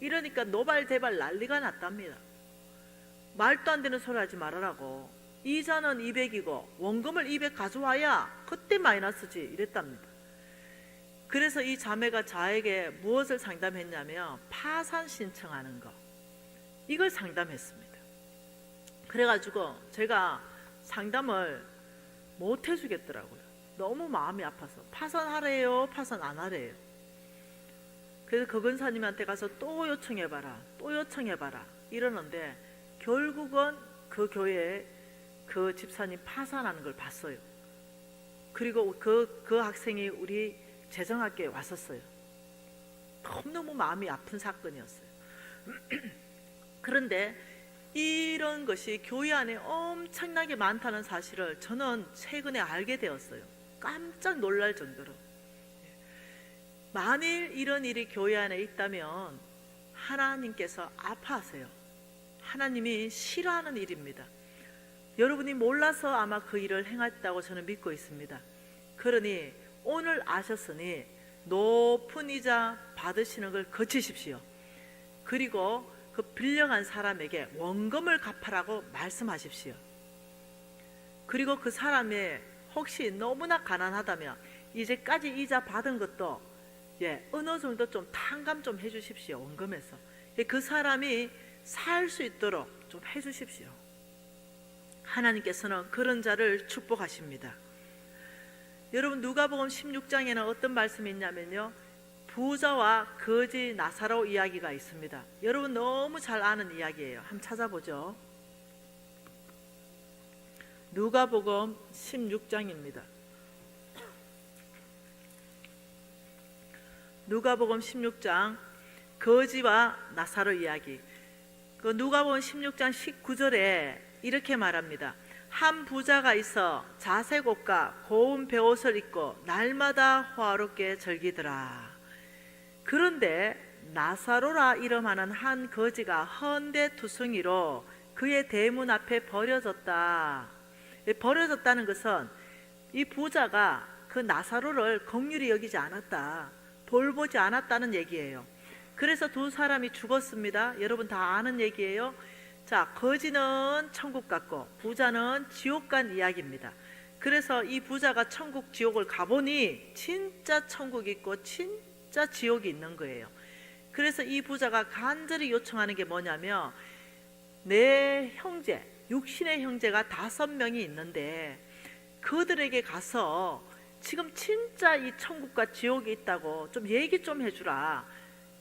A: 이러니까 노발대발 난리가 났답니다. 말도 안 되는 소리 하지 말아라고. 이자는 200이고 원금을 200 가져와야 그때 마이너스지, 이랬답니다. 그래서 이 자매가 저에게 무엇을 상담했냐면 파산 신청하는 거, 이걸 상담했습니다. 그래가지고 제가 상담을 못 해주겠더라고요. 너무 마음이 아파서. 파산하래요, 파산 안 하래요. 그래서 그 권사님한테 가서 또 요청해봐라, 또 요청해봐라 이러는데 결국은 그 교회에 그 집사님 파산하는 걸 봤어요. 그리고 그 학생이 우리 재정학교에 왔었어요. 너무너무 마음이 아픈 사건이었어요. 그런데 이런 것이 교회 안에 엄청나게 많다는 사실을 저는 최근에 알게 되었어요. 깜짝 놀랄 정도로. 만일 이런 일이 교회 안에 있다면 하나님께서 아파하세요. 하나님이 싫어하는 일입니다. 여러분이 몰라서 아마 그 일을 행했다고 저는 믿고 있습니다. 그러니 오늘 아셨으니 높은 이자 받으시는 걸 거치십시오. 그리고 그 빌려간 사람에게 원금을 갚아라고 말씀하십시오. 그리고 그 사람이 혹시 너무나 가난하다면 이제까지 이자 받은 것도 어느 정도 좀 탕감 좀 해주십시오. 원금에서 그 사람이 살 수 있도록 좀 해주십시오. 하나님께서는 그런 자를 축복하십니다. 여러분, 누가복음 16장에는 어떤 말씀이 있냐면요, 부자와 거지 나사로 이야기가 있습니다. 여러분 너무 잘 아는 이야기예요. 한번 찾아보죠. 누가복음 16장입니다. 누가복음 16장 거지와 나사로 이야기. 그 누가복음 16장 19절에 이렇게 말합니다. 한 부자가 있어 자색 옷과 고운 베옷을 입고 날마다 화롭게 즐기더라. 그런데 나사로라 이름하는 한 거지가 헌데투성이로 그의 대문 앞에 버려졌다. 버려졌다는 것은 이 부자가 그 나사로를 긍휼히 여기지 않았다, 돌보지 않았다는 얘기예요. 그래서 두 사람이 죽었습니다. 여러분 다 아는 얘기예요. 자, 거지는 천국 갔고 부자는 지옥 간 이야기입니다. 그래서 이 부자가 천국 지옥을 가보니 진짜 천국이 있고 진짜 지옥이 있는 거예요. 그래서 이 부자가 간절히 요청하는 게 뭐냐면, 내 형제, 육신의 형제가 5명이 있는데 그들에게 가서 지금 진짜 이 천국과 지옥이 있다고 좀 얘기 좀 해주라,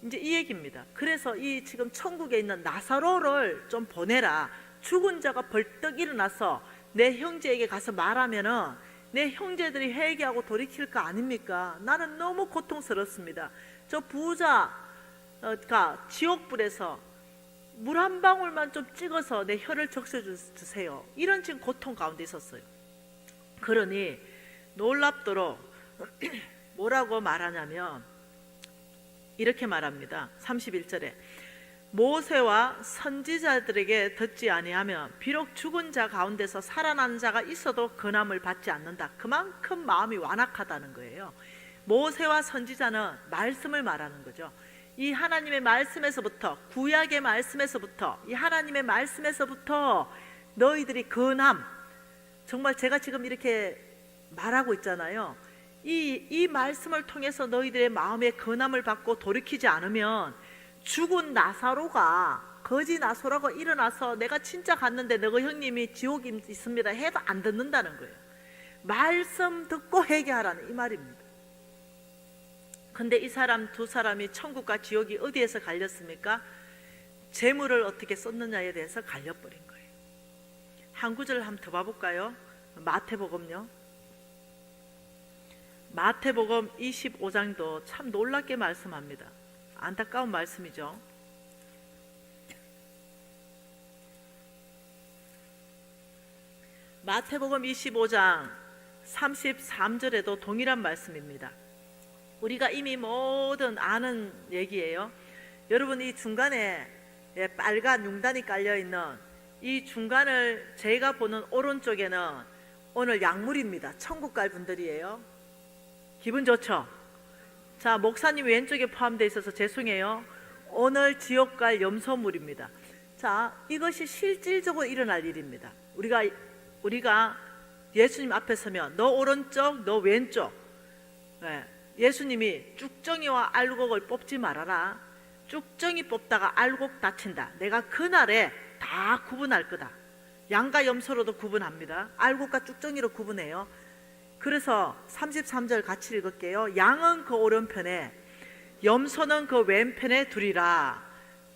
A: 이제 이 얘기입니다. 그래서 이 지금 천국에 있는 나사로를 좀 보내라. 죽은 자가 벌떡 일어나서 내 형제에게 가서 말하면은 내 형제들이 회개하고 돌이킬 거 아닙니까? 나는 너무 고통스럽습니다. 저 부자가 지옥불에서 물 한 방울만 좀 찍어서 내 혀를 적셔주세요. 이런 지금 고통 가운데 있었어요. 그러니 놀랍도록 뭐라고 말하냐면 이렇게 말합니다. 31절에 모세와 선지자들에게 듣지 아니하면 비록 죽은 자 가운데서 살아난 자가 있어도 근함을 받지 않는다. 그만큼 마음이 완악하다는 거예요. 모세와 선지자는 말씀을 말하는 거죠. 이 하나님의 말씀에서부터, 구약의 말씀에서부터, 이 하나님의 말씀에서부터 너희들이 근함, 정말 제가 지금 이렇게 말하고 있잖아요. 이 말씀을 통해서 너희들의 마음에 근함을 받고 돌이키지 않으면 죽은 나사로가, 거지 나사로가 일어나서 내가 진짜 갔는데 너희 형님이 지옥이 있습니다 해도 안 듣는다는 거예요. 말씀 듣고 회개하라는 이 말입니다. 근데 이 사람 두 사람이 천국과 지옥이 어디에서 갈렸습니까? 재물을 어떻게 썼느냐에 대해서 갈려버린 거예요. 한 구절 한번 더 봐볼까요? 마태복음요. 마태복음 25장도 참 놀랍게 말씀합니다. 안타까운 말씀이죠. 마태복음 25장 33절에도 동일한 말씀입니다. 우리가 이미 모든 아는 얘기예요. 여러분, 이 중간에 빨간 융단이 깔려있는 이 중간을 제가 보는 오른쪽에는 오늘 약물입니다. 천국 갈 분들이에요. 기분 좋죠? 자, 목사님 왼쪽에 포함되어 있어서 죄송해요. 오늘 지옥 갈 염소물입니다. 자, 이것이 실질적으로 일어날 일입니다. 우리가 예수님 앞에 서면 너 오른쪽, 너 왼쪽. 예수님이 쭉정이와 알곡을 뽑지 말아라. 쭉정이 뽑다가 알곡 다친다. 내가 그날에 다 구분할 거다. 양과 염소로도 구분합니다. 알곡과 쭉정이로 구분해요. 그래서 33절 같이 읽을게요. 양은 그 오른편에, 염소는 그 왼편에 두리라.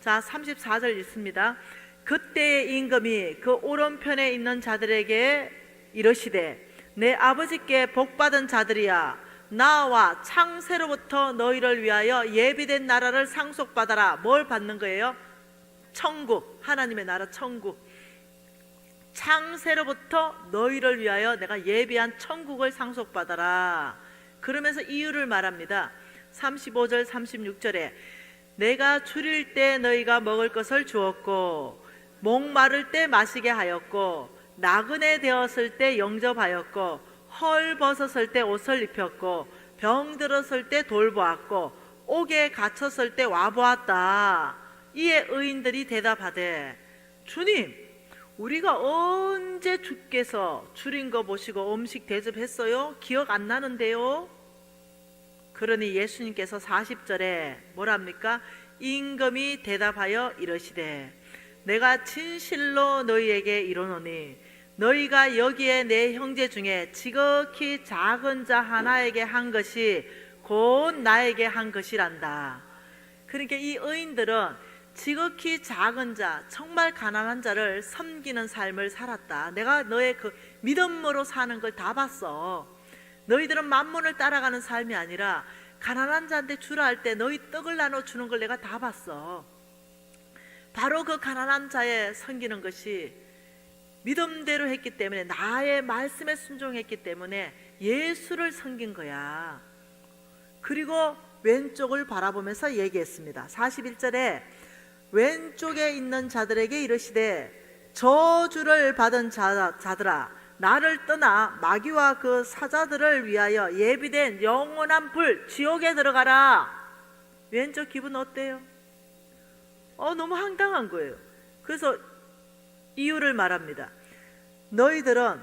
A: 자, 34절 읽습니다. 그때의 임금이 그 오른편에 있는 자들에게 이르시되 내 아버지께 복받은 자들이야, 나와 창세로부터 너희를 위하여 예비된 나라를 상속받아라. 뭘 받는 거예요? 천국, 하나님의 나라 천국. 창세로부터 너희를 위하여 내가 예비한 천국을 상속받아라. 그러면서 이유를 말합니다. 35절 36절에 내가 줄일 때 너희가 먹을 것을 주었고 목마를 때 마시게 하였고 나그네 되었을 때 영접하였고 헐 벗었을 때 옷을 입혔고 병 들었을 때 돌보았고 옥에 갇혔을 때 와보았다. 이에 의인들이 대답하되 주님, 우리가 언제 주께서 줄인 거 보시고 음식 대접했어요? 기억 안 나는데요? 그러니 예수님께서 40절에 뭐랍니까? 임금이 대답하여 이르시되 내가 진실로 너희에게 이르노니 너희가 여기에 내 형제 중에 지극히 작은 자 하나에게 한 것이 곧 나에게 한 것이란다. 그러니까 이 의인들은 지극히 작은 자, 정말 가난한 자를 섬기는 삶을 살았다. 내가 너의 그 믿음으로 사는 걸 다 봤어. 너희들은 만문을 따라가는 삶이 아니라 가난한 자한테 주라 할 때 너희 떡을 나눠주는 걸 내가 다 봤어. 바로 그 가난한 자에 섬기는 것이 믿음대로 했기 때문에, 나의 말씀에 순종했기 때문에 예수를 섬긴 거야. 그리고 왼쪽을 바라보면서 얘기했습니다. 41절에 왼쪽에 있는 자들에게 이르시되 저주를 받은 자들아, 나를 떠나 마귀와 그 사자들을 위하여 예비된 영원한 불 지옥에 들어가라. 왼쪽 기분 어때요? 너무 황당한 거예요. 그래서 이유를 말합니다. 너희들은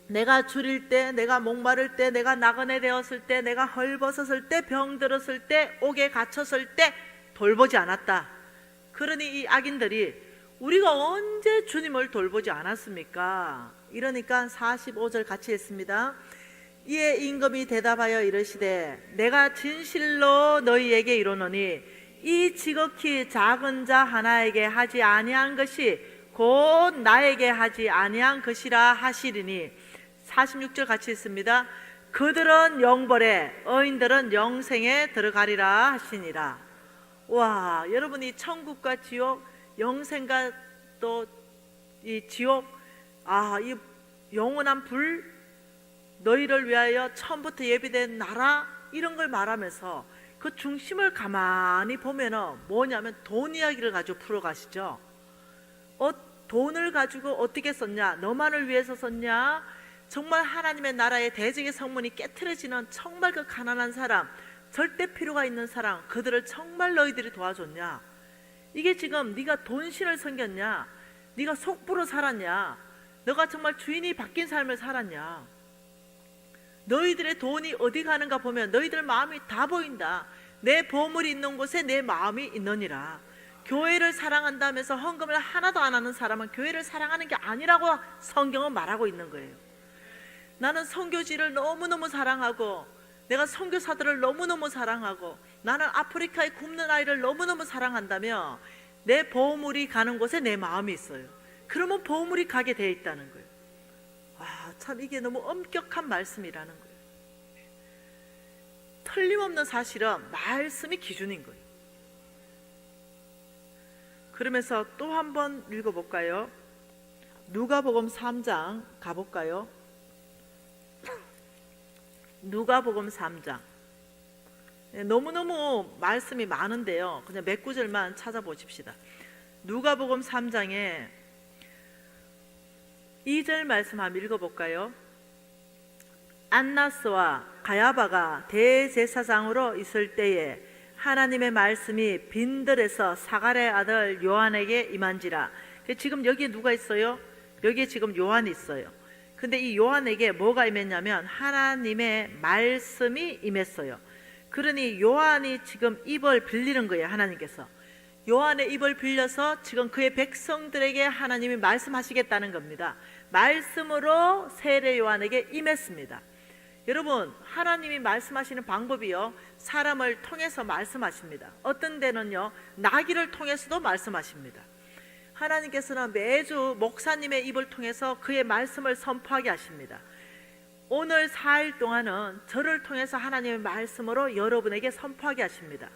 A: 내가 줄일 때, 내가 목마를 때, 내가 나그네 되었을 때, 내가 헐벗었을 때, 병 들었을 때, 옥에 갇혔을 때 돌보지 않았다. 그러니 이 악인들이 우리가 언제 주님을 돌보지 않았습니까? 이러니까 45절 같이 읽습니다. 이에 임금이 대답하여 이르시되 내가 진실로 너희에게 이르노니 이 지극히 작은 자 하나에게 하지 아니한 것이 곧 나에게 하지 아니한 것이라 하시리니. 46절 같이 있습니다. 그들은 영벌에 의인들은 영생에 들어가리라 하시니라. 와, 여러분이 천국과 지옥, 영생과 또 이 지옥, 이 영원한 불, 너희를 위하여 처음부터 예비된 나라, 이런 걸 말하면서 그 중심을 가만히 보면은 뭐냐면 돈 이야기를 가지고 풀어가시죠. 돈을 가지고 어떻게 썼냐? 너만을 위해서 썼냐? 정말 하나님의 나라의 대적의 성문이 깨트려지는 정말 그 가난한 사람, 절대 필요가 있는 사람, 그들을 정말 너희들이 도와줬냐? 이게 지금 네가 돈신을 섬겼냐? 네가 속부로 살았냐? 너가 정말 주인이 바뀐 삶을 살았냐? 너희들의 돈이 어디 가는가 보면 너희들 마음이 다 보인다. 내 보물이 있는 곳에 내 마음이 있느니라. 교회를 사랑한다면서 헌금을 하나도 안 하는 사람은 교회를 사랑하는 게 아니라고 성경은 말하고 있는 거예요. 나는 선교지를 너무너무 사랑하고, 내가 선교사들을 너무너무 사랑하고, 나는 아프리카의 굶는 아이를 너무너무 사랑한다며 내 보물이 가는 곳에 내 마음이 있어요. 그러면 보물이 가게 돼 있다는 거예요. 참 이게 너무 엄격한 말씀이라는 거예요. 틀림없는 사실은 말씀이 기준인 거예요. 그러면서 또 한번 읽어볼까요? 누가복음 3장 가볼까요? 누가복음 3장. 너무너무 말씀이 많은데요, 그냥 몇 구절만 찾아보십시다. 누가복음 3장에 2절 말씀 한번 읽어볼까요? 안나스와 가야바가 대제사장으로 있을 때에 하나님의 말씀이 빈들에서 사갈의 아들 요한에게 임한지라. 지금 여기에 누가 있어요? 여기에 지금 요한이 있어요. 근데 이 요한에게 뭐가 임했냐면 하나님의 말씀이 임했어요. 그러니 요한이 지금 입을 빌리는 거예요. 하나님께서 요한의 입을 빌려서 지금 그의 백성들에게 하나님이 말씀하시겠다는 겁니다. 말씀으로 세례 요한에게 임했습니다. 여러분, 하나님이 말씀하시는 방법이요, 사람을 통해서 말씀하십니다. 어떤 데는요, 나귀를 통해서도 말씀하십니다. 하나님께서는 매주 목사님의 입을 통해서 그의 말씀을 선포하게 하십니다. 오늘 4일 동안은 저를 통해서 하나님의 말씀으로 여러분에게 선포하게 하십니다.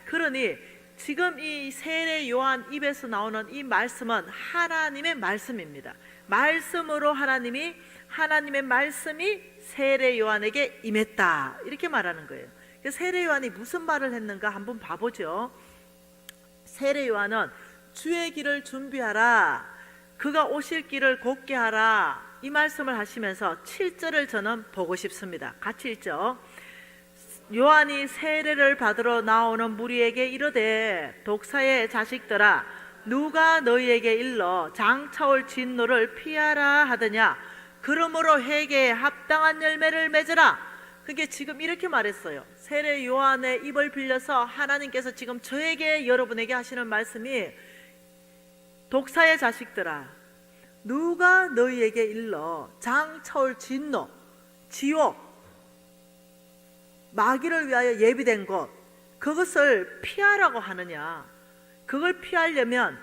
A: 그러니 지금 이 세례 요한 입에서 나오는 이 말씀은 하나님의 말씀입니다. 말씀으로 하나님의 말씀이 세례 요한에게 임했다, 이렇게 말하는 거예요. 세례 요한이 무슨 말을 했는가 한번 봐보죠. 세례 요한은 주의 길을 준비하라, 그가 오실 길을 곧게 하라, 이 말씀을 하시면서 7절을 저는 보고 싶습니다. 같이 읽죠. 요한이 세례를 받으러 나오는 무리에게 이르되 독사의 자식들아, 누가 너희에게 일러 장차올 진노를 피하라 하더냐. 그러므로 회개에 합당한 열매를 맺으라. 그게 지금 이렇게 말했어요. 세례 요한의 입을 빌려서 하나님께서 지금 저에게, 여러분에게 하시는 말씀이, 독사의 자식들아, 누가 너희에게 일러 장차올 진노, 지옥, 마귀를 위하여 예비된 곳, 그것을 피하라고 하느냐. 그걸 피하려면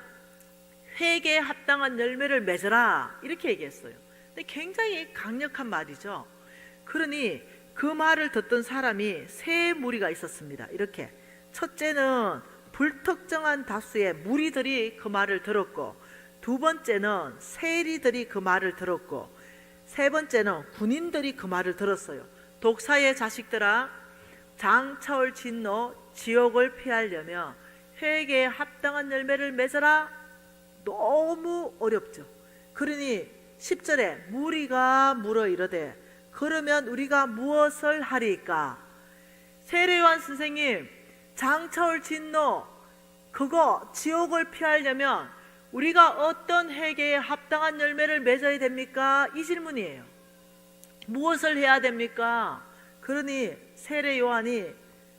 A: 회개에 합당한 열매를 맺으라, 이렇게 얘기했어요. 근데 굉장히 강력한 말이죠. 그러니 그 말을 듣던 사람이 세 무리가 있었습니다. 이렇게, 첫째는 불특정한 다수의 무리들이 그 말을 들었고, 두 번째는 세리들이 그 말을 들었고, 세 번째는 군인들이 그 말을 들었어요. 독사의 자식들아, 장차올 진노, 지옥을 피하려면 회개에 합당한 열매를 맺어라. 너무 어렵죠. 그러니 10절에 무리가 물어 이르되 그러면 우리가 무엇을 하리까? 세례요한 선생님, 장차올 진노, 그거 지옥을 피하려면 우리가 어떤 회개에 합당한 열매를 맺어야 됩니까? 이 질문이에요. 무엇을 해야 됩니까? 그러니 세례 요한이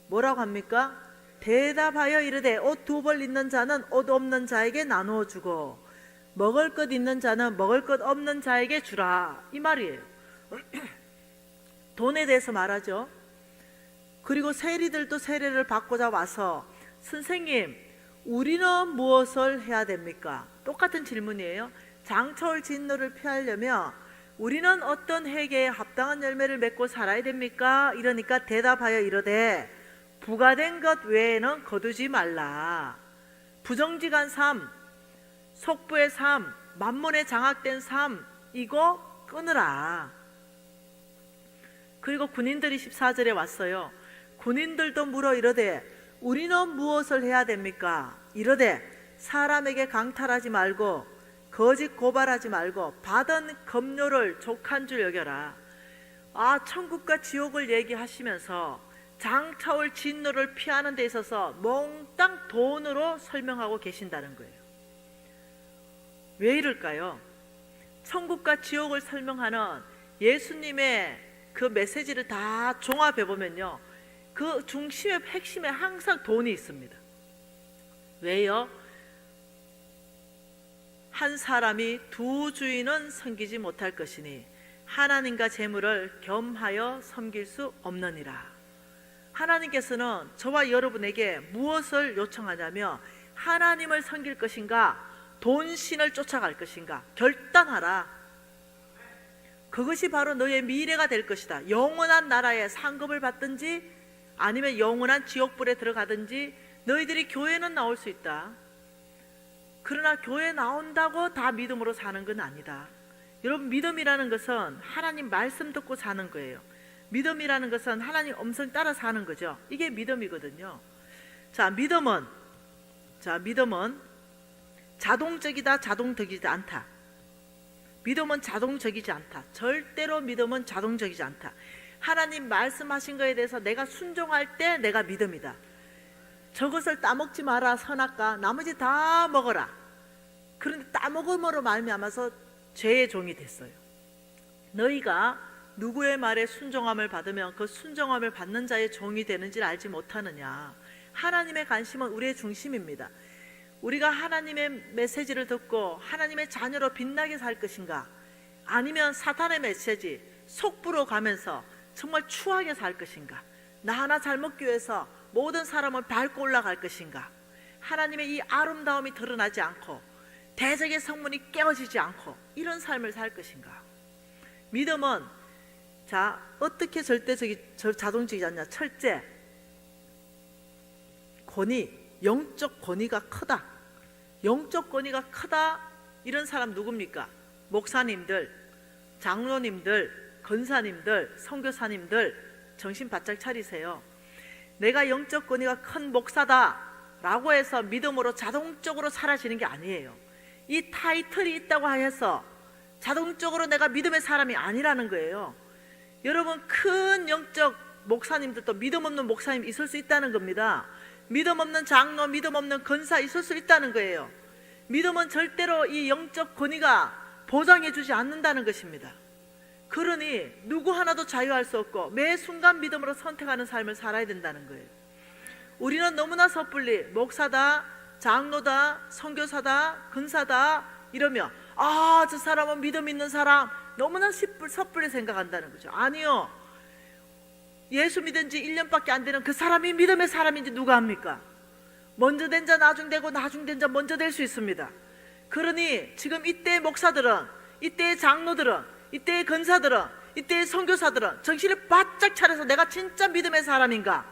A: 뭐라고 합니까? 대답하여 이르되 옷 두 벌 있는 자는 옷 없는 자에게 나누어 주고 먹을 것 있는 자는 먹을 것 없는 자에게 주라, 이 말이에요. 돈에 대해서 말하죠. 그리고 세리들도 세례를 받고자 와서 선생님, 우리는 무엇을 해야 됩니까? 똑같은 질문이에요. 장차올 진노를 피하려면 우리는 어떤 회개에 합당한 열매를 맺고 살아야 됩니까? 이러니까 대답하여 이르되 부가된 것 외에는 거두지 말라. 부정직한 삶, 속부의 삶, 만몬에 장악된 삶, 이거 끊으라. 그리고 군인들이 14절에 왔어요. 군인들도 물어 이르되 우리는 무엇을 해야 됩니까? 이르되 사람에게 강탈하지 말고 거짓 고발하지 말고 받은 급료를 족한 줄 여겨라. 천국과 지옥을 얘기하시면서 장차올 진노를 피하는 데 있어서 몽땅 돈으로 설명하고 계신다는 거예요. 왜 이럴까요? 천국과 지옥을 설명하는 예수님의 그 메시지를 다 종합해 보면요, 그 중심의 핵심에 항상 돈이 있습니다. 왜요? 한 사람이 두 주인은 섬기지 못할 것이니 하나님과 재물을 겸하여 섬길 수 없느니라. 하나님께서는 저와 여러분에게 무엇을 요청하냐면 하나님을 섬길 것인가, 돈신을 쫓아갈 것인가 결단하라. 그것이 바로 너의 미래가 될 것이다. 영원한 나라에 상급을 받든지 아니면 영원한 지옥불에 들어가든지 너희들이 교회는 나올 수 있다. 그러나 교회 나온다고 다 믿음으로 사는 건 아니다. 여러분, 믿음이라는 것은 하나님 말씀 듣고 사는 거예요. 믿음이라는 것은 하나님 음성 따라 사는 거죠. 이게 믿음이거든요. 믿음은 자동적이다, 자동적이지 않다. 믿음은 자동적이지 않다. 절대로 믿음은 자동적이지 않다. 하나님 말씀하신 거에 대해서 내가 순종할 때 내가 믿음이다. 저것을 따먹지 마라 선악과, 나머지 다 먹어라. 그런데 따먹음으로 말미암아서 죄의 종이 됐어요. 너희가 누구의 말에 순종함을 받으면 그 순종함을 받는 자의 종이 되는지를 알지 못하느냐. 하나님의 관심은 우리의 중심입니다. 우리가 하나님의 메시지를 듣고 하나님의 자녀로 빛나게 살 것인가, 아니면 사탄의 메시지 속부로 가면서 정말 추하게 살 것인가, 나 하나 잘 먹기 위해서 모든 사람을 밟고 올라갈 것인가, 하나님의 이 아름다움이 드러나지 않고 대적의 성문이 깨어지지 않고 이런 삶을 살 것인가. 믿음은 어떻게 자동적이지 않냐. 첫째, 권위, 영적 권위가 크다. 영적 권위가 크다. 이런 사람 누굽니까? 목사님들, 장로님들, 권사님들, 선교사님들, 정신 바짝 차리세요. 내가 영적 권위가 큰 목사다 라고 해서 믿음으로 자동적으로 사라지는 게 아니에요. 이 타이틀이 있다고 해서 자동적으로 내가 믿음의 사람이 아니라는 거예요. 여러분, 큰 영적 목사님들도 믿음 없는 목사님 있을 수 있다는 겁니다. 믿음 없는 장로, 믿음 없는 권사 있을 수 있다는 거예요. 믿음은 절대로 이 영적 권위가 보장해 주지 않는다는 것입니다. 그러니 누구 하나도 자유할 수 없고 매 순간 믿음으로 선택하는 삶을 살아야 된다는 거예요. 우리는 너무나 섣불리 목사다, 장로다, 선교사다, 근사다 이러며 저 사람은 믿음 있는 사람, 너무나 섣불리 생각한다는 거죠. 아니요, 예수 믿은 지 1년밖에 안 되는 그 사람이 믿음의 사람인지 누가 합니까? 먼저 된 자 나중 되고 나중 된 자 먼저 될 수 있습니다. 그러니 지금 이때의 목사들은, 이때의 장로들은, 이때의 권사들은, 이때의 선교사들은 정신을 바짝 차려서 내가 진짜 믿음의 사람인가,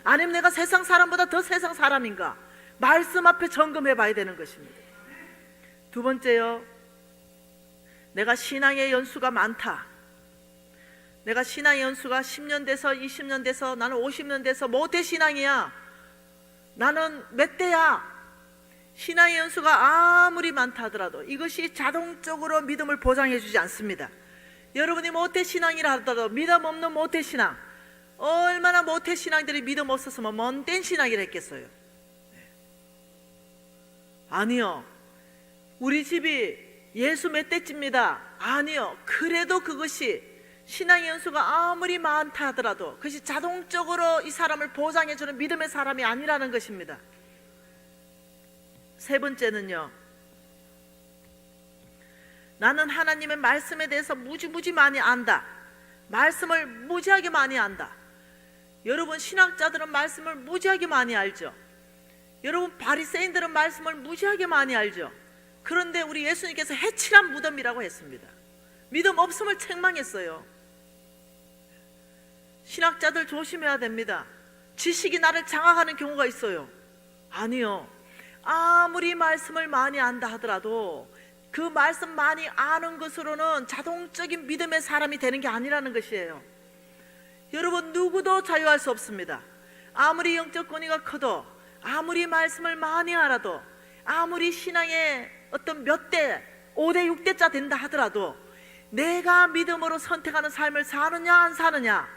A: 아니면 내가 세상 사람보다 더 세상 사람인가 말씀 앞에 점검해 봐야 되는 것입니다. 두 번째요, 내가 신앙의 연수가 많다. 내가 신앙의 연수가 10년 돼서 20년 돼서 나는 50년 돼서 모태 신앙이야, 나는 몇 대야. 신앙의 연수가 아무리 많다 하더라도 이것이 자동적으로 믿음을 보장해 주지 않습니다. 여러분이 모태 신앙이라 하더라도 믿음 없는 모태 신앙, 얼마나 모태 신앙들이 믿음 없었으면 먼 신앙이라 했겠어요. 아니요, 우리 집이 예수 몇 대째입니다. 아니요, 그래도 그것이 신앙의 연수가 아무리 많다 하더라도 그것이 자동적으로 이 사람을 보장해주는 믿음의 사람이 아니라는 것입니다. 세 번째는요, 나는 하나님의 말씀에 대해서 무지 많이 안다. 말씀을 무지하게 많이 안다. 여러분, 신학자들은 말씀을 무지하게 많이 알죠. 여러분, 바리새인들은 말씀을 무지하게 많이 알죠. 그런데 우리 예수님께서 해칠한 무덤이라고 했습니다. 믿음 없음을 책망했어요. 신학자들 조심해야 됩니다. 지식이 나를 장악하는 경우가 있어요. 아니요, 아무리 말씀을 많이 안다 하더라도 그 말씀 많이 아는 것으로는 자동적인 믿음의 사람이 되는 게 아니라는 것이에요. 여러분, 누구도 자유할 수 없습니다. 아무리 영적 권위가 커도, 아무리 말씀을 많이 알아도, 아무리 신앙의 어떤 몇 대, 5대, 6대자 된다 하더라도 내가 믿음으로 선택하는 삶을 사느냐 안 사느냐,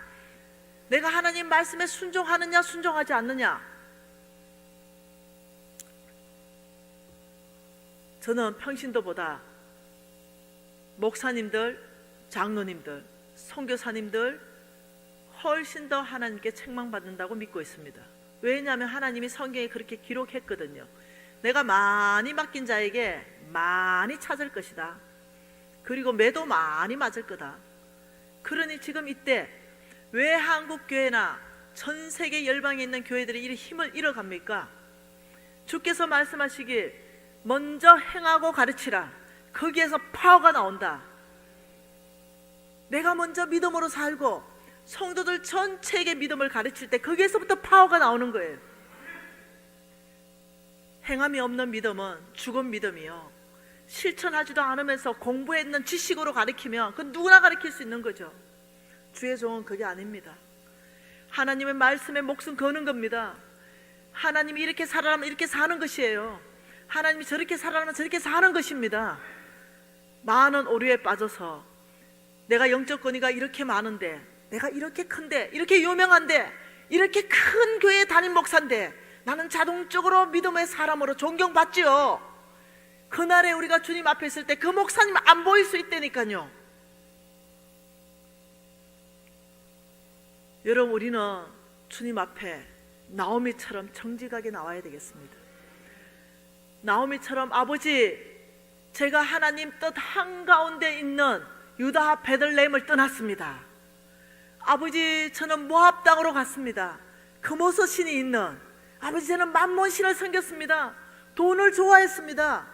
A: 내가 하나님 말씀에 순종하느냐 순종하지 않느냐, 저는 평신도보다 목사님들, 장로님들, 선교사님들 훨씬 더 하나님께 책망받는다고 믿고 있습니다. 왜냐하면 하나님이 성경에 그렇게 기록했거든요. 내가 많이 맡긴 자에게 많이 찾을 것이다. 그리고 매도 많이 맞을 거다. 그러니 지금 이때 왜 한국교회나 전 세계 열방에 있는 교회들이 이 힘을 잃어갑니까? 주께서 말씀하시길 먼저 행하고 가르치라. 거기에서 파워가 나온다. 내가 먼저 믿음으로 살고 성도들 전체에게 믿음을 가르칠 때 거기에서부터 파워가 나오는 거예요. 행함이 없는 믿음은 죽은 믿음이요, 실천하지도 않으면서 공부했는 지식으로 가르치면 그 누구나 가르칠 수 있는 거죠. 주의 종은 그게 아닙니다. 하나님의 말씀에 목숨 거는 겁니다. 하나님이 이렇게 살아라면 이렇게 사는 것이에요. 하나님이 저렇게 살아라면 저렇게 사는 것입니다. 많은 오류에 빠져서 내가 영적 권위가 이렇게 많은데, 내가 이렇게 큰데, 이렇게 유명한데, 이렇게 큰 교회에 담임 목사인데 나는 자동적으로 믿음의 사람으로 존경받지요. 그날에 우리가 주님 앞에 있을 때 그 목사님 안 보일 수 있다니까요. 여러분, 우리는 주님 앞에 나오미처럼 정직하게 나와야 되겠습니다. 나오미처럼, 아버지, 제가 하나님 뜻 한가운데 있는 유다 베들레헴을 떠났습니다. 아버지, 저는 모압 땅으로 갔습니다. 금오서 신이 있는, 아버지, 저는 만몬 신을 섬겼습니다. 돈을 좋아했습니다.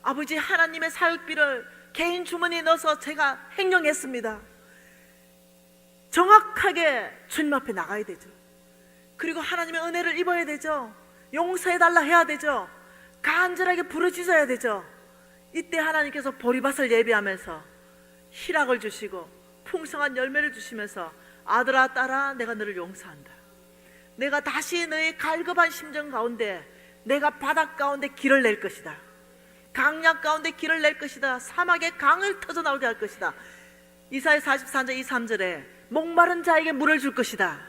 A: 아버지, 하나님의 사역비를 개인 주머니에 넣어서 제가 횡령했습니다. 정확하게 주님 앞에 나가야 되죠. 그리고 하나님의 은혜를 입어야 되죠. 용서해달라 해야 되죠. 간절하게 부르짖어야 되죠. 이때 하나님께서 보리밭을 예비하면서 희락을 주시고 풍성한 열매를 주시면서, 아들아 딸아, 내가 너를 용서한다. 내가 다시 너의 갈급한 심정 가운데 내가 바닷 가운데 길을 낼 것이다. 강약 가운데 길을 낼 것이다. 사막에 강을 터져 나오게 할 것이다. 이사야 44장 2, 3절에 목마른 자에게 물을 줄 것이다.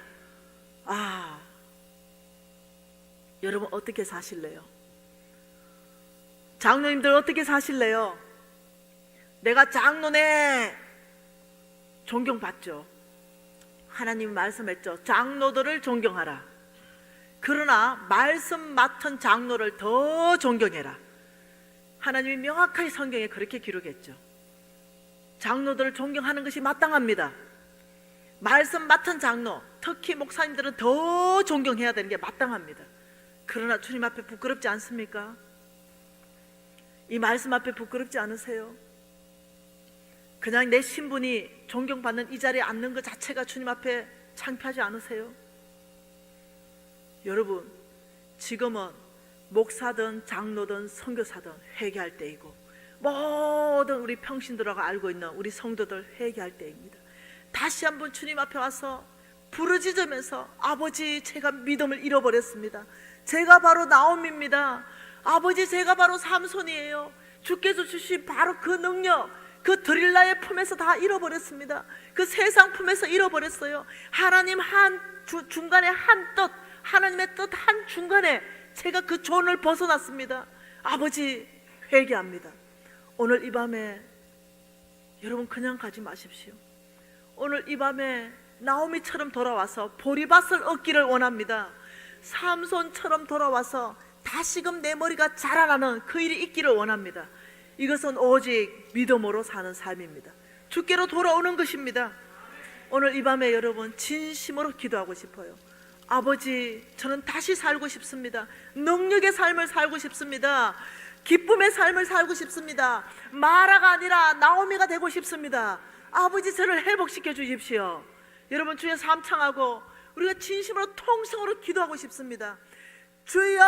A: 여러분 어떻게 사실래요? 장로님들 어떻게 사실래요? 내가 장로네, 존경받죠. 하나님이 말씀했죠. 장로들을 존경하라. 그러나 말씀 맡은 장로를 더 존경해라. 하나님이 명확하게 성경에 그렇게 기록했죠. 장로들을 존경하는 것이 마땅합니다. 말씀 맡은 장로, 특히 목사님들은 더 존경해야 되는 게 마땅합니다. 그러나 주님 앞에 부끄럽지 않습니까? 이 말씀 앞에 부끄럽지 않으세요? 그냥 내 신분이 존경받는 이 자리에 앉는 것 자체가 주님 앞에 창피하지 않으세요? 여러분, 지금은 목사든 장로든 선교사든 회개할 때이고, 모든 우리 평신들하고 알고 있는 우리 성도들 회개할 때입니다. 다시 한번 주님 앞에 와서 부르짖으면서, 아버지, 제가 믿음을 잃어버렸습니다. 제가 바로 나옴입니다. 아버지, 제가 바로 삼손이에요. 주께서 주신 바로 그 능력, 그 드릴라의 품에서 다 잃어버렸습니다. 그 세상 품에서 잃어버렸어요. 하나님 중간에 한 뜻, 하나님의 뜻 한 중간에 제가 그 존을 벗어났습니다. 아버지, 회개합니다. 오늘 이 밤에 여러분 그냥 가지 마십시오. 오늘 이 밤에 나오미처럼 돌아와서 보리밭을 얻기를 원합니다. 삼손처럼 돌아와서 다시금 내 머리가 자라나는 그 일이 있기를 원합니다. 이것은 오직 믿음으로 사는 삶입니다. 주께로 돌아오는 것입니다. 오늘 이 밤에 여러분 진심으로 기도하고 싶어요. 아버지, 저는 다시 살고 싶습니다. 능력의 삶을 살고 싶습니다. 기쁨의 삶을 살고 싶습니다. 마라가 아니라 나오미가 되고 싶습니다. 아버지, 저를 회복시켜 주십시오. 여러분 주여 삼창하고 우리가 진심으로 통성으로 기도하고 싶습니다. 주여